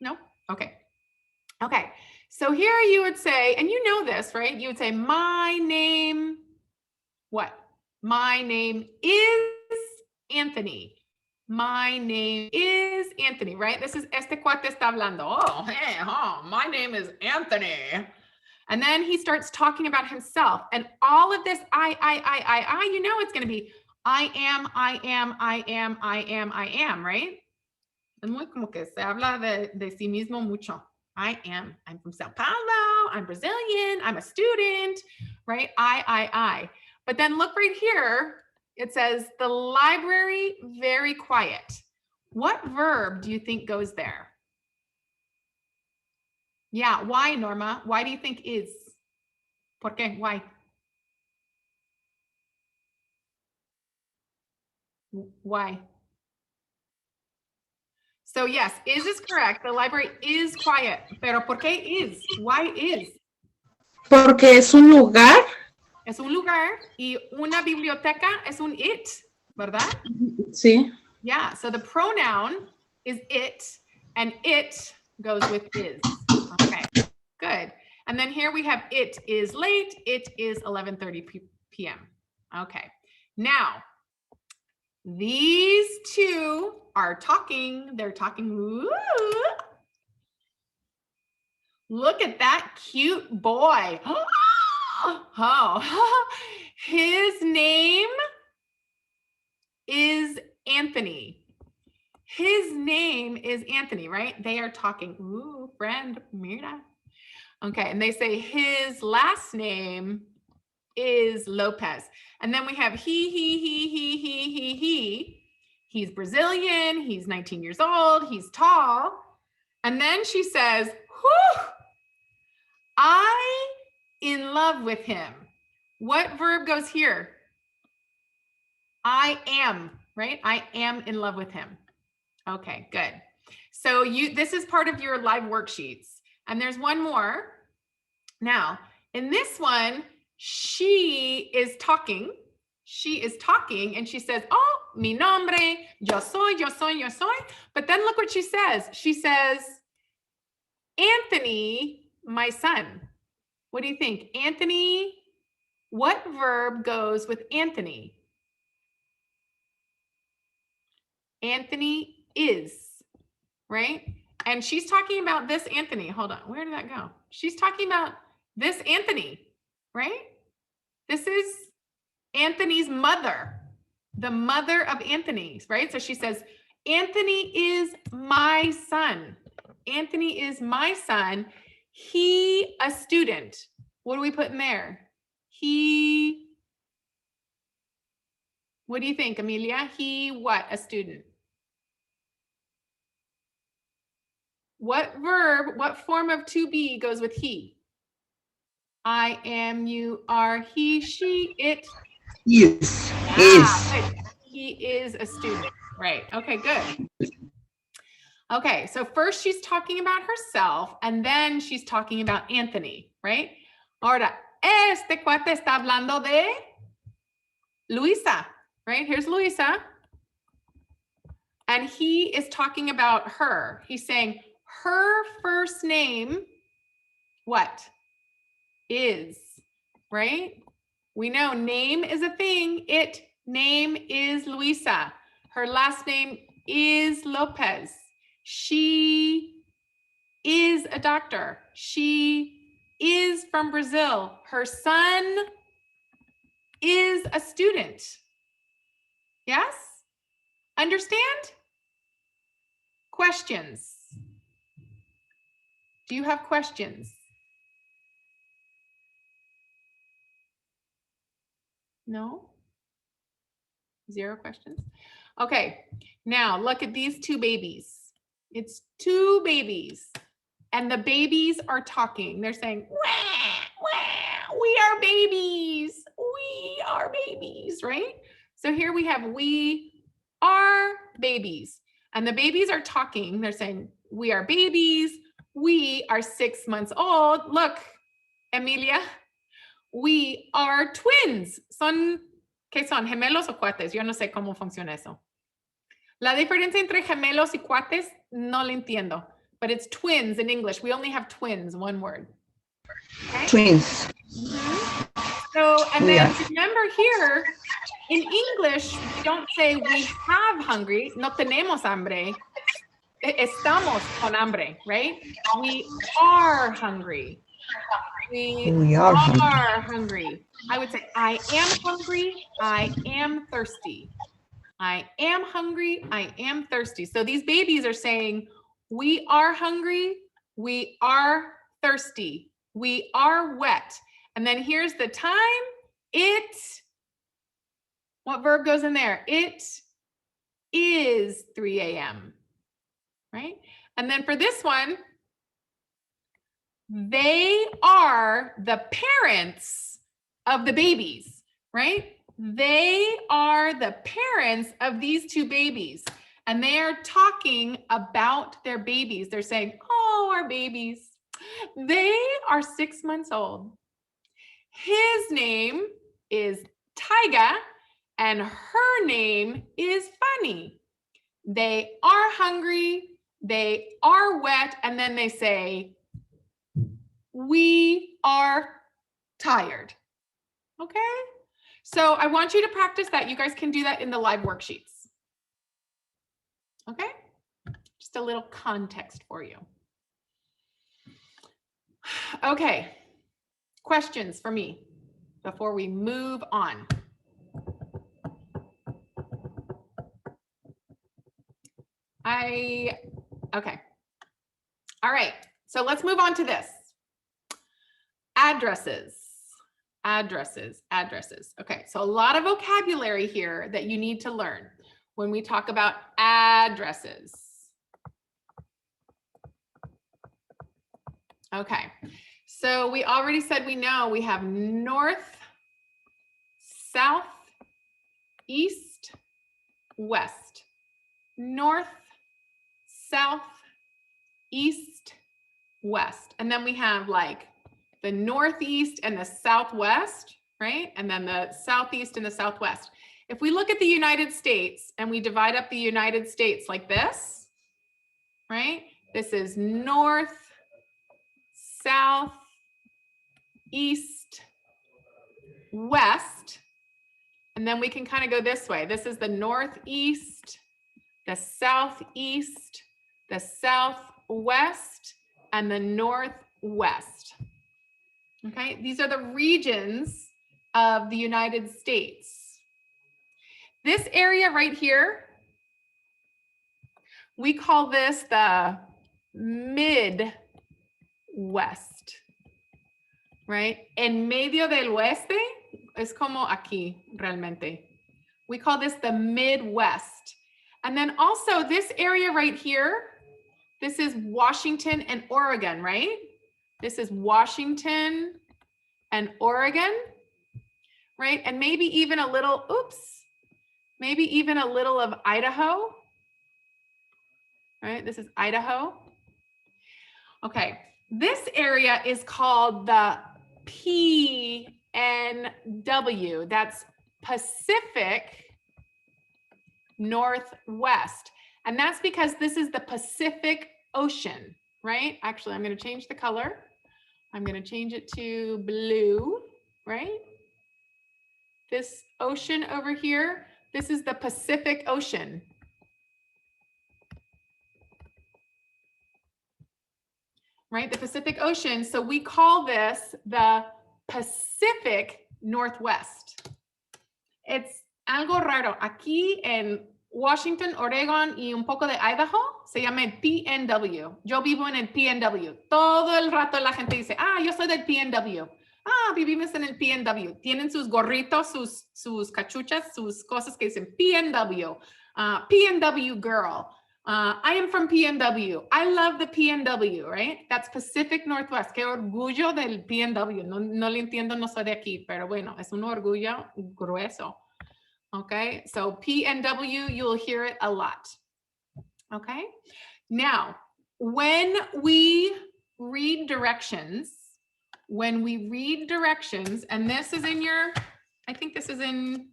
No? Okay. Okay. So here you would say, and you know this, right? You would say, my name, what? My name is Anthony. My name is Anthony, right? This is este cuate está hablando. Oh, hey, my name is Anthony. And then he starts talking about himself. And all of this, I, you know it's going to be I am, right? Es muy como que se habla de sí mismo mucho. I am. I'm from Sao Paulo. I'm Brazilian. I'm a student, right? I. But then look right here. It says the library, very quiet. What verb do you think goes there? Yeah, why, Norma? Why do you think is? ¿Por qué? Why? Why? So yes, is correct. The library is quiet. Pero ¿por qué is? Why is? Porque es un lugar. Es un lugar y una biblioteca es un it, ¿verdad? Sí. Yeah, so the pronoun is it and it goes with is. Okay, good. And then here we have it is late. It is 11:30 p.m. Okay, now these two are talking. They're talking. Ooh. Look at that cute boy. Oh, his name is Anthony. His name is Anthony, right? They are talking. Ooh, friend, mira. Okay, and they say his last name is Lopez. And then we have he. He's Brazilian. He's 19 years old. He's tall. And then she says, whew, I in love with him. What verb goes here? I am, right? I am in love with him. Okay, good. So this is part of your live worksheets. And there's one more. Now, in this one, she is talking. She is talking and she says, oh, mi nombre, yo soy. But then look what she says. She says, Anthony, my son. What do you think? Anthony, what verb goes with Anthony? Anthony is, right? And she's talking about this Anthony. Hold on, where did that go? She's talking about this Anthony, right? This is Anthony's mother, the mother of Anthony's, right? So she says, Anthony is my son. Anthony is my son. He, a student. What do we put in there? He, what do you think, Amelia? He, what? A student. What verb, what form of to be goes with he? I am, you are, he, she, it. Yes. Yeah, good. He is a student. Right. Okay, good. Okay, so first she's talking about herself and then she's talking about Anthony, right? Ahora, este cuate está hablando de Luisa, right? Here's Luisa. And he is talking about her. He's saying her first name, what? Is, right? We know name is a thing. Name is Luisa. Her last name is Lopez. She is a doctor. She is from Brazil. Her son is a student. Yes? Understand? Questions? Do you have questions? No? 0 questions? Okay, now look at these 2 babies. It's 2 babies and the babies are talking. They're saying, wah, wah, we are babies. We are babies, right? So here we have we are babies and the babies are talking. They're saying, we are babies. We are 6 months old. Look, Emilia, we are twins. ¿Qué son? ¿Gemelos o cuates? Yo no sé cómo funciona eso. La diferencia entre gemelos y cuates, no lo entiendo. But it's twins in English. We only have twins, one word. Okay? Twins. So, and then remember here, in English, we don't say we have hungry, no tenemos hambre. Estamos con hambre, right? We are hungry. We are hungry. I would say, I am hungry. I am thirsty. I am hungry. I am thirsty. So these babies are saying, we are hungry. We are thirsty. We are wet. And then here's the time. What verb goes in there? It is 3 a.m. Right? And then for this one, they are the parents of the babies, right? They are the parents of these 2 babies. And they are talking about their babies. They're saying, oh, our babies. They are 6 months old. His name is Tyga, and her name is Funny. They are hungry. They are wet. And then they say, we are tired. Okay? So I want you to practice that. You guys can do that in the live worksheets. Okay? Just a little context for you. Okay. Questions for me before we move on? Okay. All right. So let's move on to this. Addresses. Addresses, addresses. Okay, so a lot of vocabulary here that you need to learn when we talk about addresses. Okay, so we already said we know we have north, south, east, west. North, south, east, west. And then we have like the northeast and the southwest, right? And then the southeast and the southwest. If we look at the United States and we divide up the United States like this, right? This is north, south, east, west. And then we can kind of go this way. This is the northeast, the southeast, the southwest, and the northwest. Okay, these are the regions of the United States. This area right here, we call this the Midwest, right? En medio del oeste es como aquí realmente. We call this the Midwest. And then also this area right here, this is Washington and Oregon, right? This is Washington and Oregon, right? And maybe even a little, oops, maybe even a little of Idaho, right? This is Idaho. Okay, this area is called the PNW. That's Pacific Northwest. And that's because this is the Pacific Ocean, right? Actually, I'm going to change the color. I'm going to change it to blue, right? This ocean over here, this is the Pacific Ocean. Right, the Pacific Ocean. So we call this the Pacific Northwest. It's algo raro. Aquí en Washington, Oregon y un poco de Idaho se llama el PNW. Yo vivo en el PNW. Todo el rato la gente dice, ah, yo soy del PNW. Ah, vivimos en el PNW. Tienen sus gorritos, sus cachuchas, sus cosas que dicen PNW. PNW girl. I am from PNW. I love the PNW, right? That's Pacific Northwest. Qué orgullo del PNW. No le entiendo, no soy de aquí, pero bueno, es un orgullo grueso. Okay, so PNW, you'll hear it a lot. Okay, now when we read directions, and this is in your, I think this is in,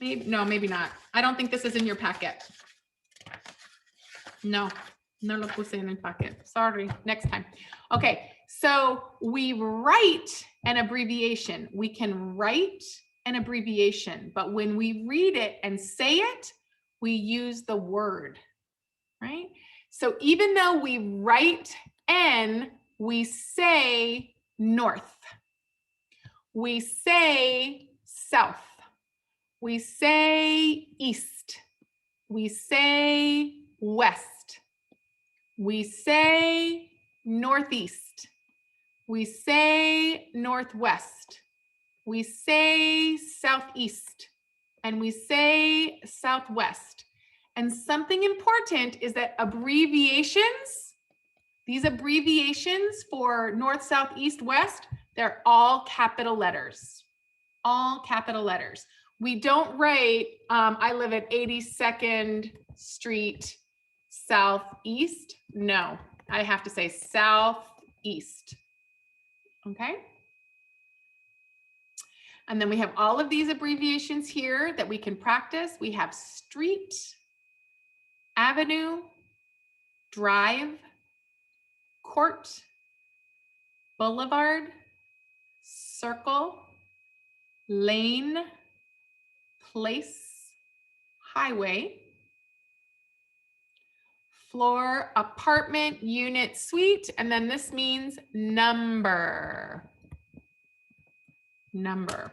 maybe not. I don't think this is in your packet. No lo puse en el packet. Sorry, next time. Okay, so we write an abbreviation. We can write an abbreviation, but when we read it and say it, we use the word, right? So even though we write N, we say north. We say south. We say east. We say west. We say northeast. We say northwest. We say southeast, and we say southwest. And something important is that abbreviations, these abbreviations for north, south, east, west, they're all capital letters, all capital letters. We don't write, I live at 82nd Street Southeast. No, I have to say southeast, okay? And then we have all of these abbreviations here that we can practice. We have street, avenue, drive, court, boulevard, circle, lane, place, highway, floor, apartment, unit, suite, and then this means number. Number.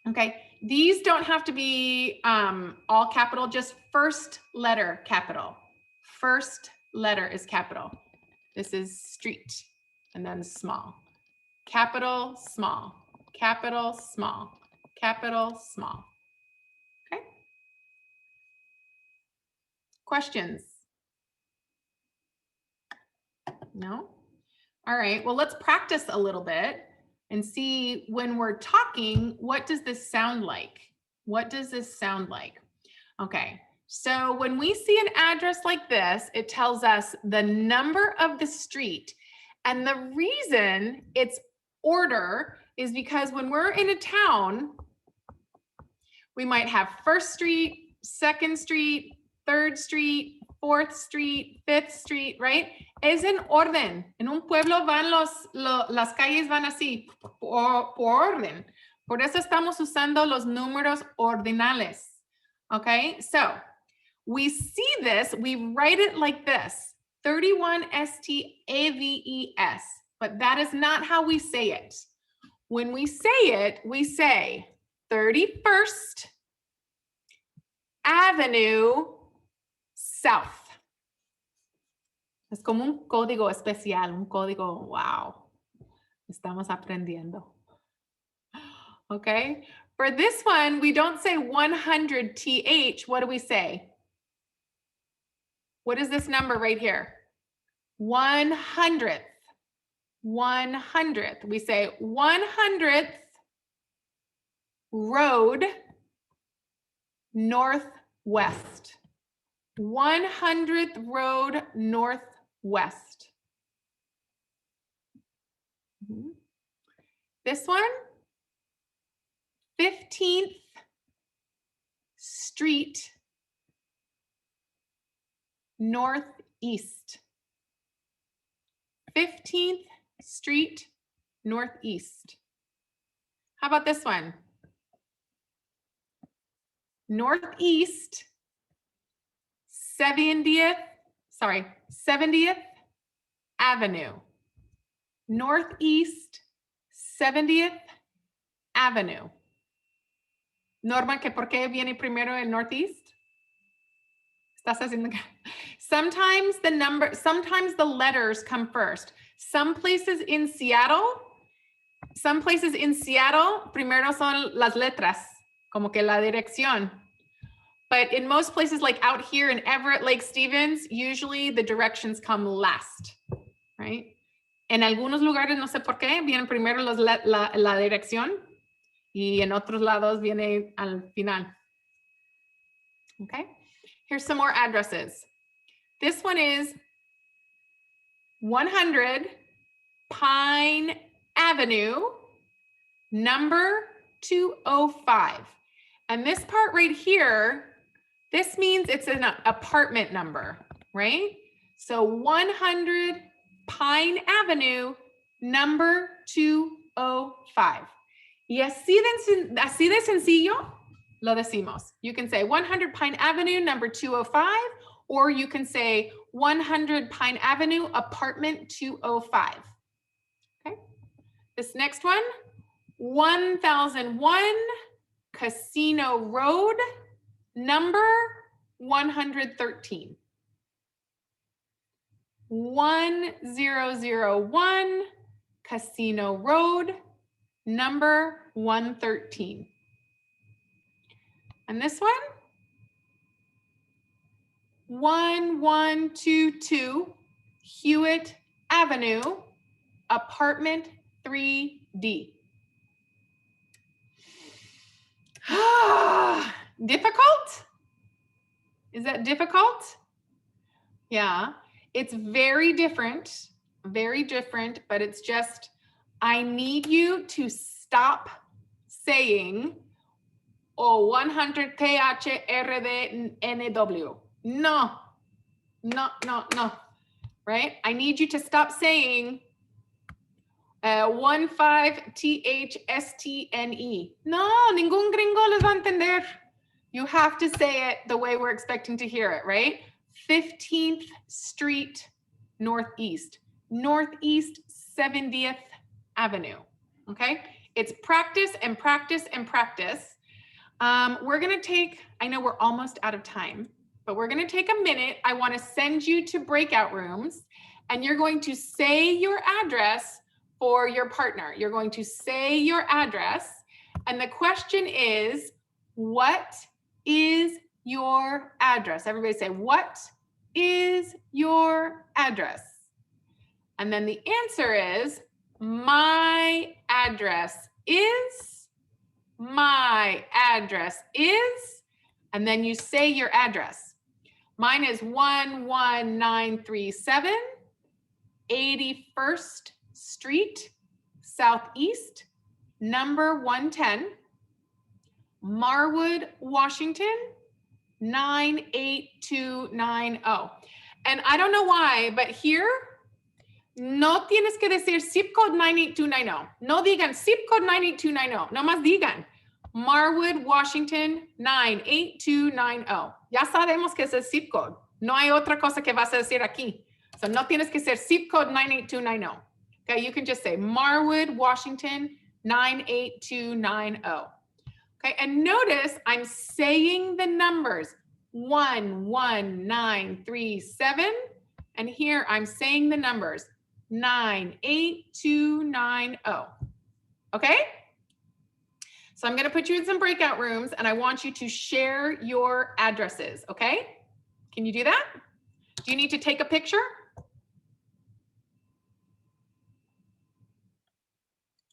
Okay, these don't have to be all capital, just first letter capital. First letter is capital. This is street, and then small. Capital, small. capital, small, capital, small. Okay. Questions? No? All right, well, let's practice a little bit and see when we're talking, what does this sound like? What does this sound like? Okay, so when we see an address like this, it tells us the number of the street. And the reason it's order is because when we're in a town, we might have 1st Street, 2nd Street, 3rd Street, 4th Street, 5th Street, right? Es en orden. En un pueblo van las calles van así, por orden. Por eso estamos usando los números ordinales. Okay, so we see this, we write it like this, 31 STAVES, but that is not how we say it. When we say it, we say 31st Avenue South. Es como un código especial, un código, wow, estamos aprendiendo. Okay, for this one, we don't say 100 TH, what do we say? What is this number right here? 100th, 100th. We say 100th Road Northwest. 100th Road Northwest. This one, 15th Street Northeast. 15th Street Northeast. How about this one? Northeast 70th Avenue. Northeast 70th Avenue. Norma, ¿que por qué viene primero el Northeast? Estás haciendo. Sometimes the letters come first. Some places in Seattle, primero son las letras, como que la dirección. But in most places like out here in Everett, Lake Stevens, usually the directions come last, right? En algunos lugares, no sé por qué, vienen primero la dirección y en otros lados viene al final. Okay, here's some more addresses. This one is 100 Pine Avenue, number 205. And this part right here, this means it's an apartment number, right? So 100 Pine Avenue, number 205. Y así de sencillo lo decimos. You can say 100 Pine Avenue, number 205, or you can say 100 Pine Avenue, apartment 205. Okay. This next one, 1001 Casino Road, number 113. 1001 Casino Road, number 113. And this one, 1122 Hewitt Avenue, apartment 3D. Difficult? Is that difficult? Yeah, it's very different, but it's just, I need you to stop saying, oh, 100 THRDNW. No, right? I need you to stop saying 15 THSTNE. No, ningún gringo les va a entender. You have to say it the way we're expecting to hear it, right? 15th Street Northeast. Northeast 70th Avenue, okay? It's practice and practice and practice. We're gonna take, I know we're almost out of time, but we're gonna take a minute. I wanna send you to breakout rooms and you're going to say your address for your partner. You're going to say your address, and the question is, what is your address? Everybody say, what is your address? And then the answer is, my address is, my address is, and then you say your address. Mine is 11937 81st Street, Southeast, number 110, Marwood, Washington, 98290. And I don't know why, but here, no tienes que decir zip code 98290. No digan zip code 98290. No más digan Marwood, Washington, 98290. Ya sabemos que es el zip code. No hay otra cosa que vas a decir aquí. So no tienes que ser zip code 98290. Okay, you can just say Marwood, Washington, 98290. Okay, and notice I'm saying the numbers 11937, and here I'm saying the numbers 98290. Okay? So I'm going to put you in some breakout rooms, and I want you to share your addresses, okay? Can you do that? Do you need to take a picture?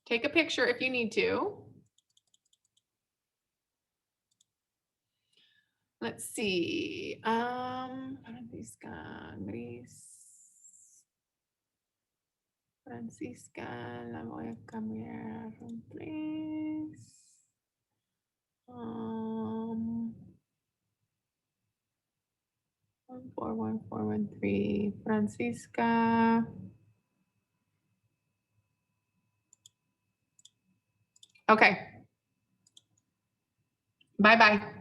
Take a picture if you need to. Let's see. Francisca, Gris. Francisca, la voy a cambiar, please. 141413. Francisca. Okay. Bye-bye.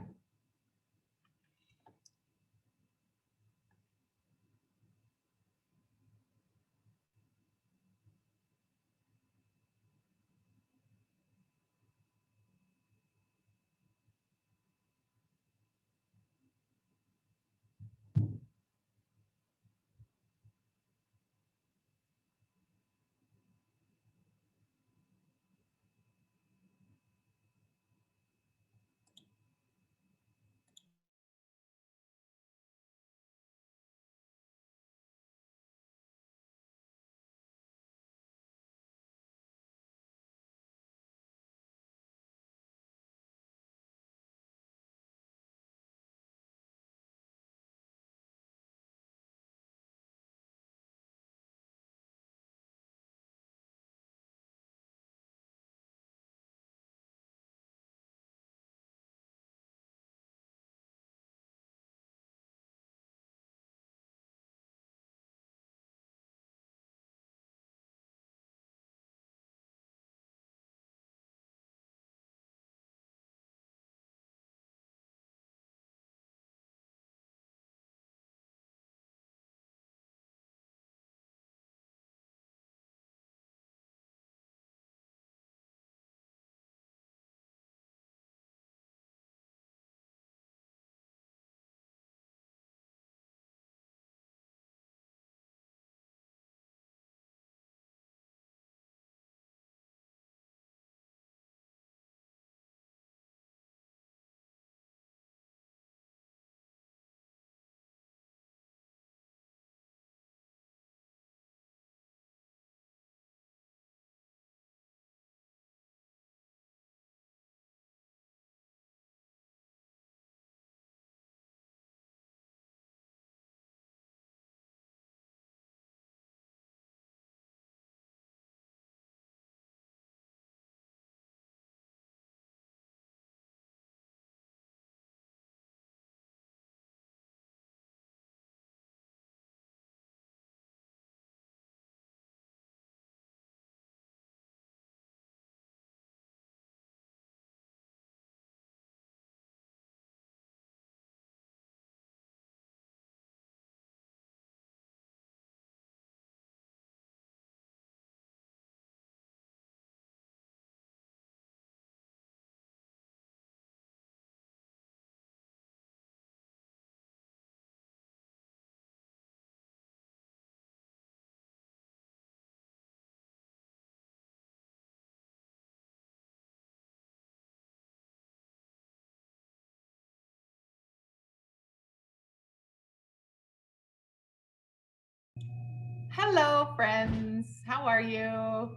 Hello, friends. How are you?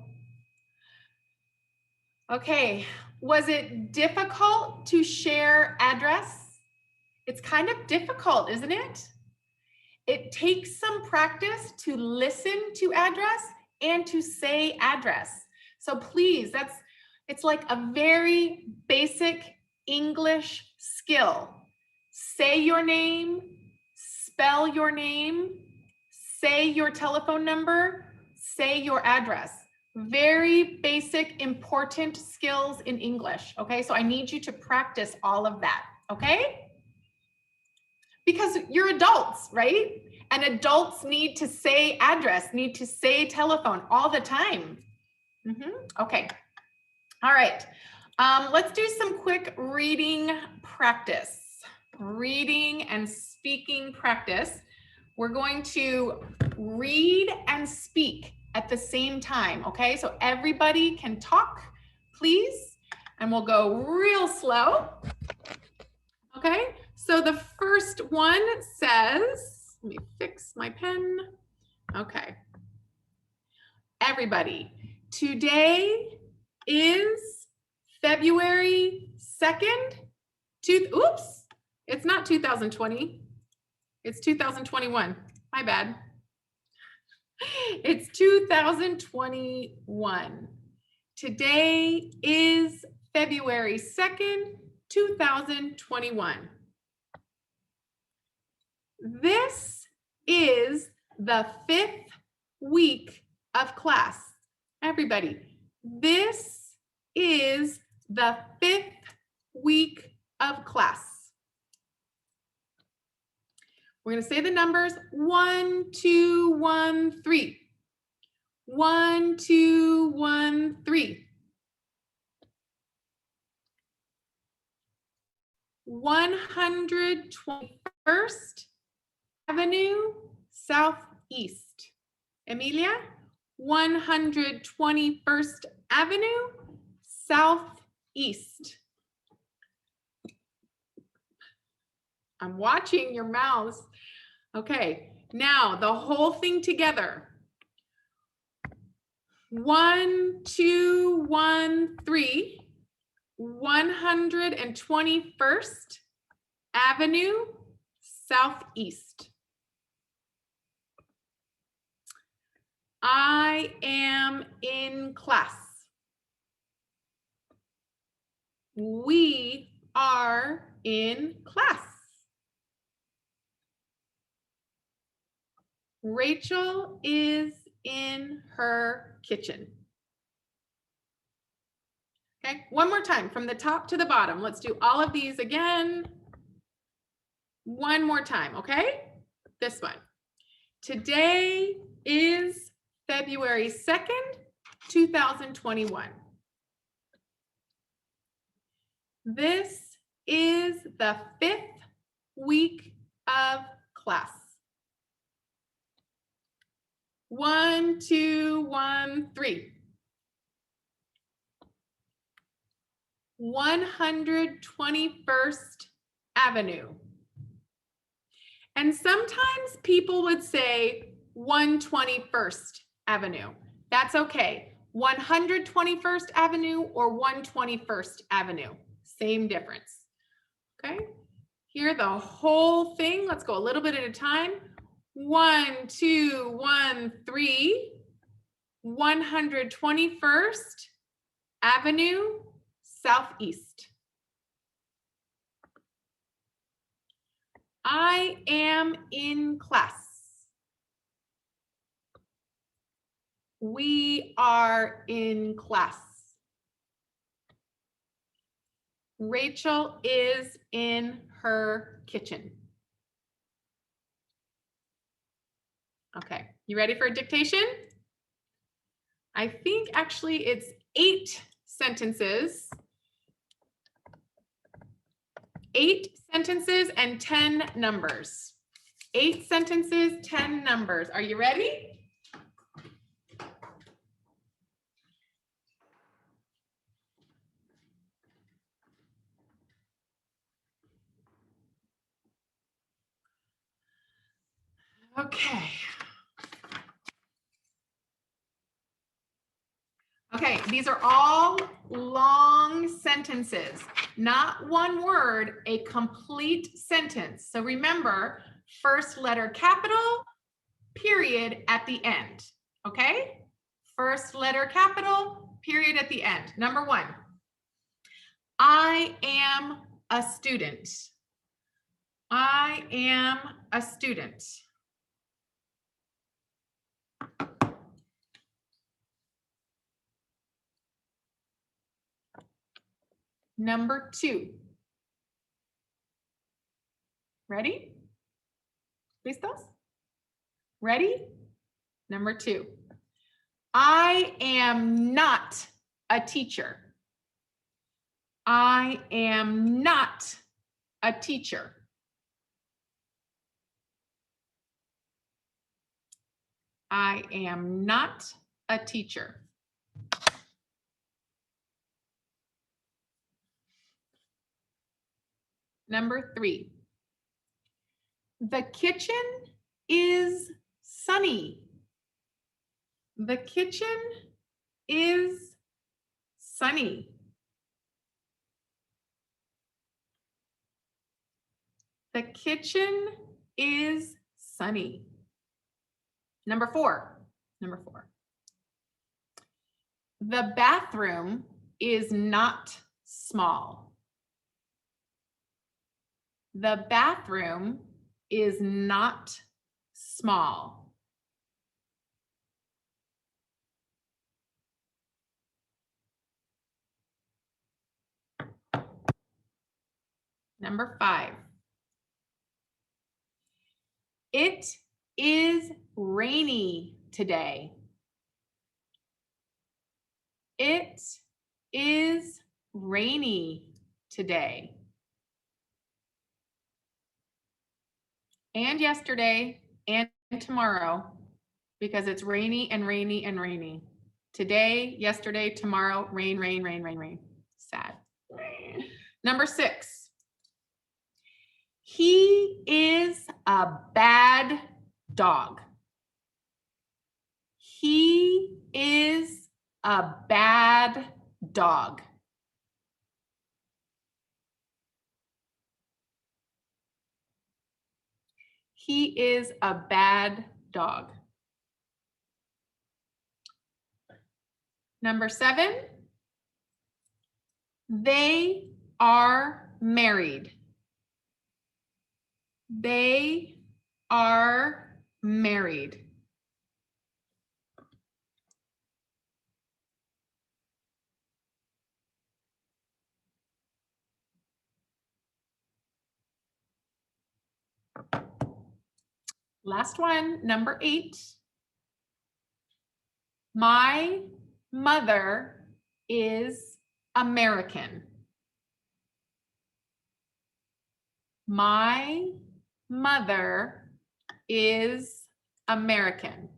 Okay, was it difficult to share address? It's kind of difficult, isn't it? It takes some practice to listen to address and to say address. So please, it's like a very basic English skill. Say your name, spell your name, say your telephone number, say your address. Very basic, important skills in English, okay? So I need you to practice all of that, okay? Because you're adults, right? And adults need to say address, need to say telephone all the time. Okay, all right. Let's do some quick reading practice. Reading and speaking practice. We're going to read and speak at the same time, okay? So everybody can talk, please, and we'll go real slow. Okay, so the first one says, let me fix my pen. Okay. Everybody, today is February 2nd. Oops, it's not 2020. It's 2021. My bad. It's 2021. Today is February 2nd, 2021. This is the 5th week of class. Everybody, this is the 5th week of class. We're going to say the numbers 1, 2, 1, 3. 1, 2, 1, 3. 121st Avenue Southeast. Emilia, 121st Avenue Southeast. I'm watching your mouths. Okay, now the whole thing together. 1, 2, 1, 3. 121st Avenue Southeast. I am in class. We are in class. Rachel is in her kitchen. Okay, one more time from the top to the bottom. Let's do all of these again. One more time, okay? This one. Today is February 2nd, 2021. This is the 5th week of class. 1, 2, 1, 3. 121st Avenue. And sometimes people would say 121st Avenue. That's okay. 121st Avenue or 121st Avenue. Same difference. Okay. Here, the whole thing. Let's go a little bit at a time. 1, 2, 1, 3. 121st Avenue Southeast. I am in class. We are in class. Rachel is in her kitchen. Okay, you ready for a dictation? I think actually it's 8 sentences. 8 sentences and 10 numbers. 8 sentences, 10 numbers. Are you ready? Okay. these are all long sentences, not one word, a complete sentence. So remember, first letter capital, period at the end, okay? First letter capital, period at the end. Number 1, I am a student. I am a student. Number 2. Ready? ¿Listos? Ready? Number 2. I am not a teacher. I am not a teacher. I am not a teacher. Number 3. The kitchen is sunny. The kitchen is sunny. The kitchen is sunny. Number 4. The bathroom is not small. The bathroom is not small. Number 5. It is rainy today. It is rainy today. And yesterday and tomorrow, because it's rainy and rainy and rainy. Today, yesterday, tomorrow, rain, rain, rain, rain, rain. Sad. Number 6. He is a bad dog. He is a bad dog. He is a bad dog. Number 7. They are married. They are married. Last one, number 8. My mother is American. My mother is American.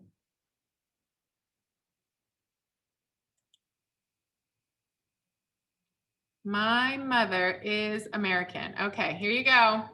My mother is American. Okay, here you go.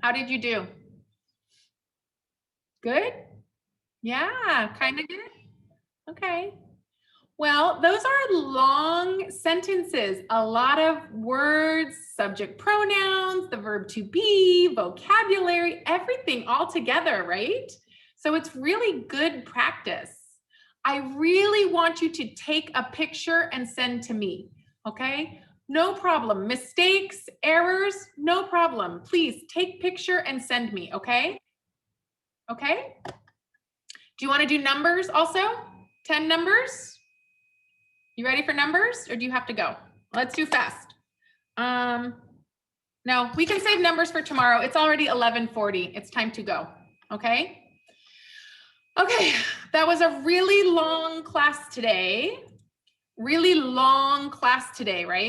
How did you do? Good? Yeah, kind of good. Okay. Well, those are long sentences, a lot of words, subject pronouns, the verb to be, vocabulary, everything all together, right? So it's really good practice. I really want you to take a picture and send to me, okay? no problem. Mistakes, errors, no problem. Please take picture and send me, okay? Okay? Do you want to do numbers also? 10 numbers? You ready for numbers or do you have to go? Let's do fast. No, we can save numbers for tomorrow. It's already 11:40. It's time to go, okay? Okay, that was a really long class today. Really long class today, right?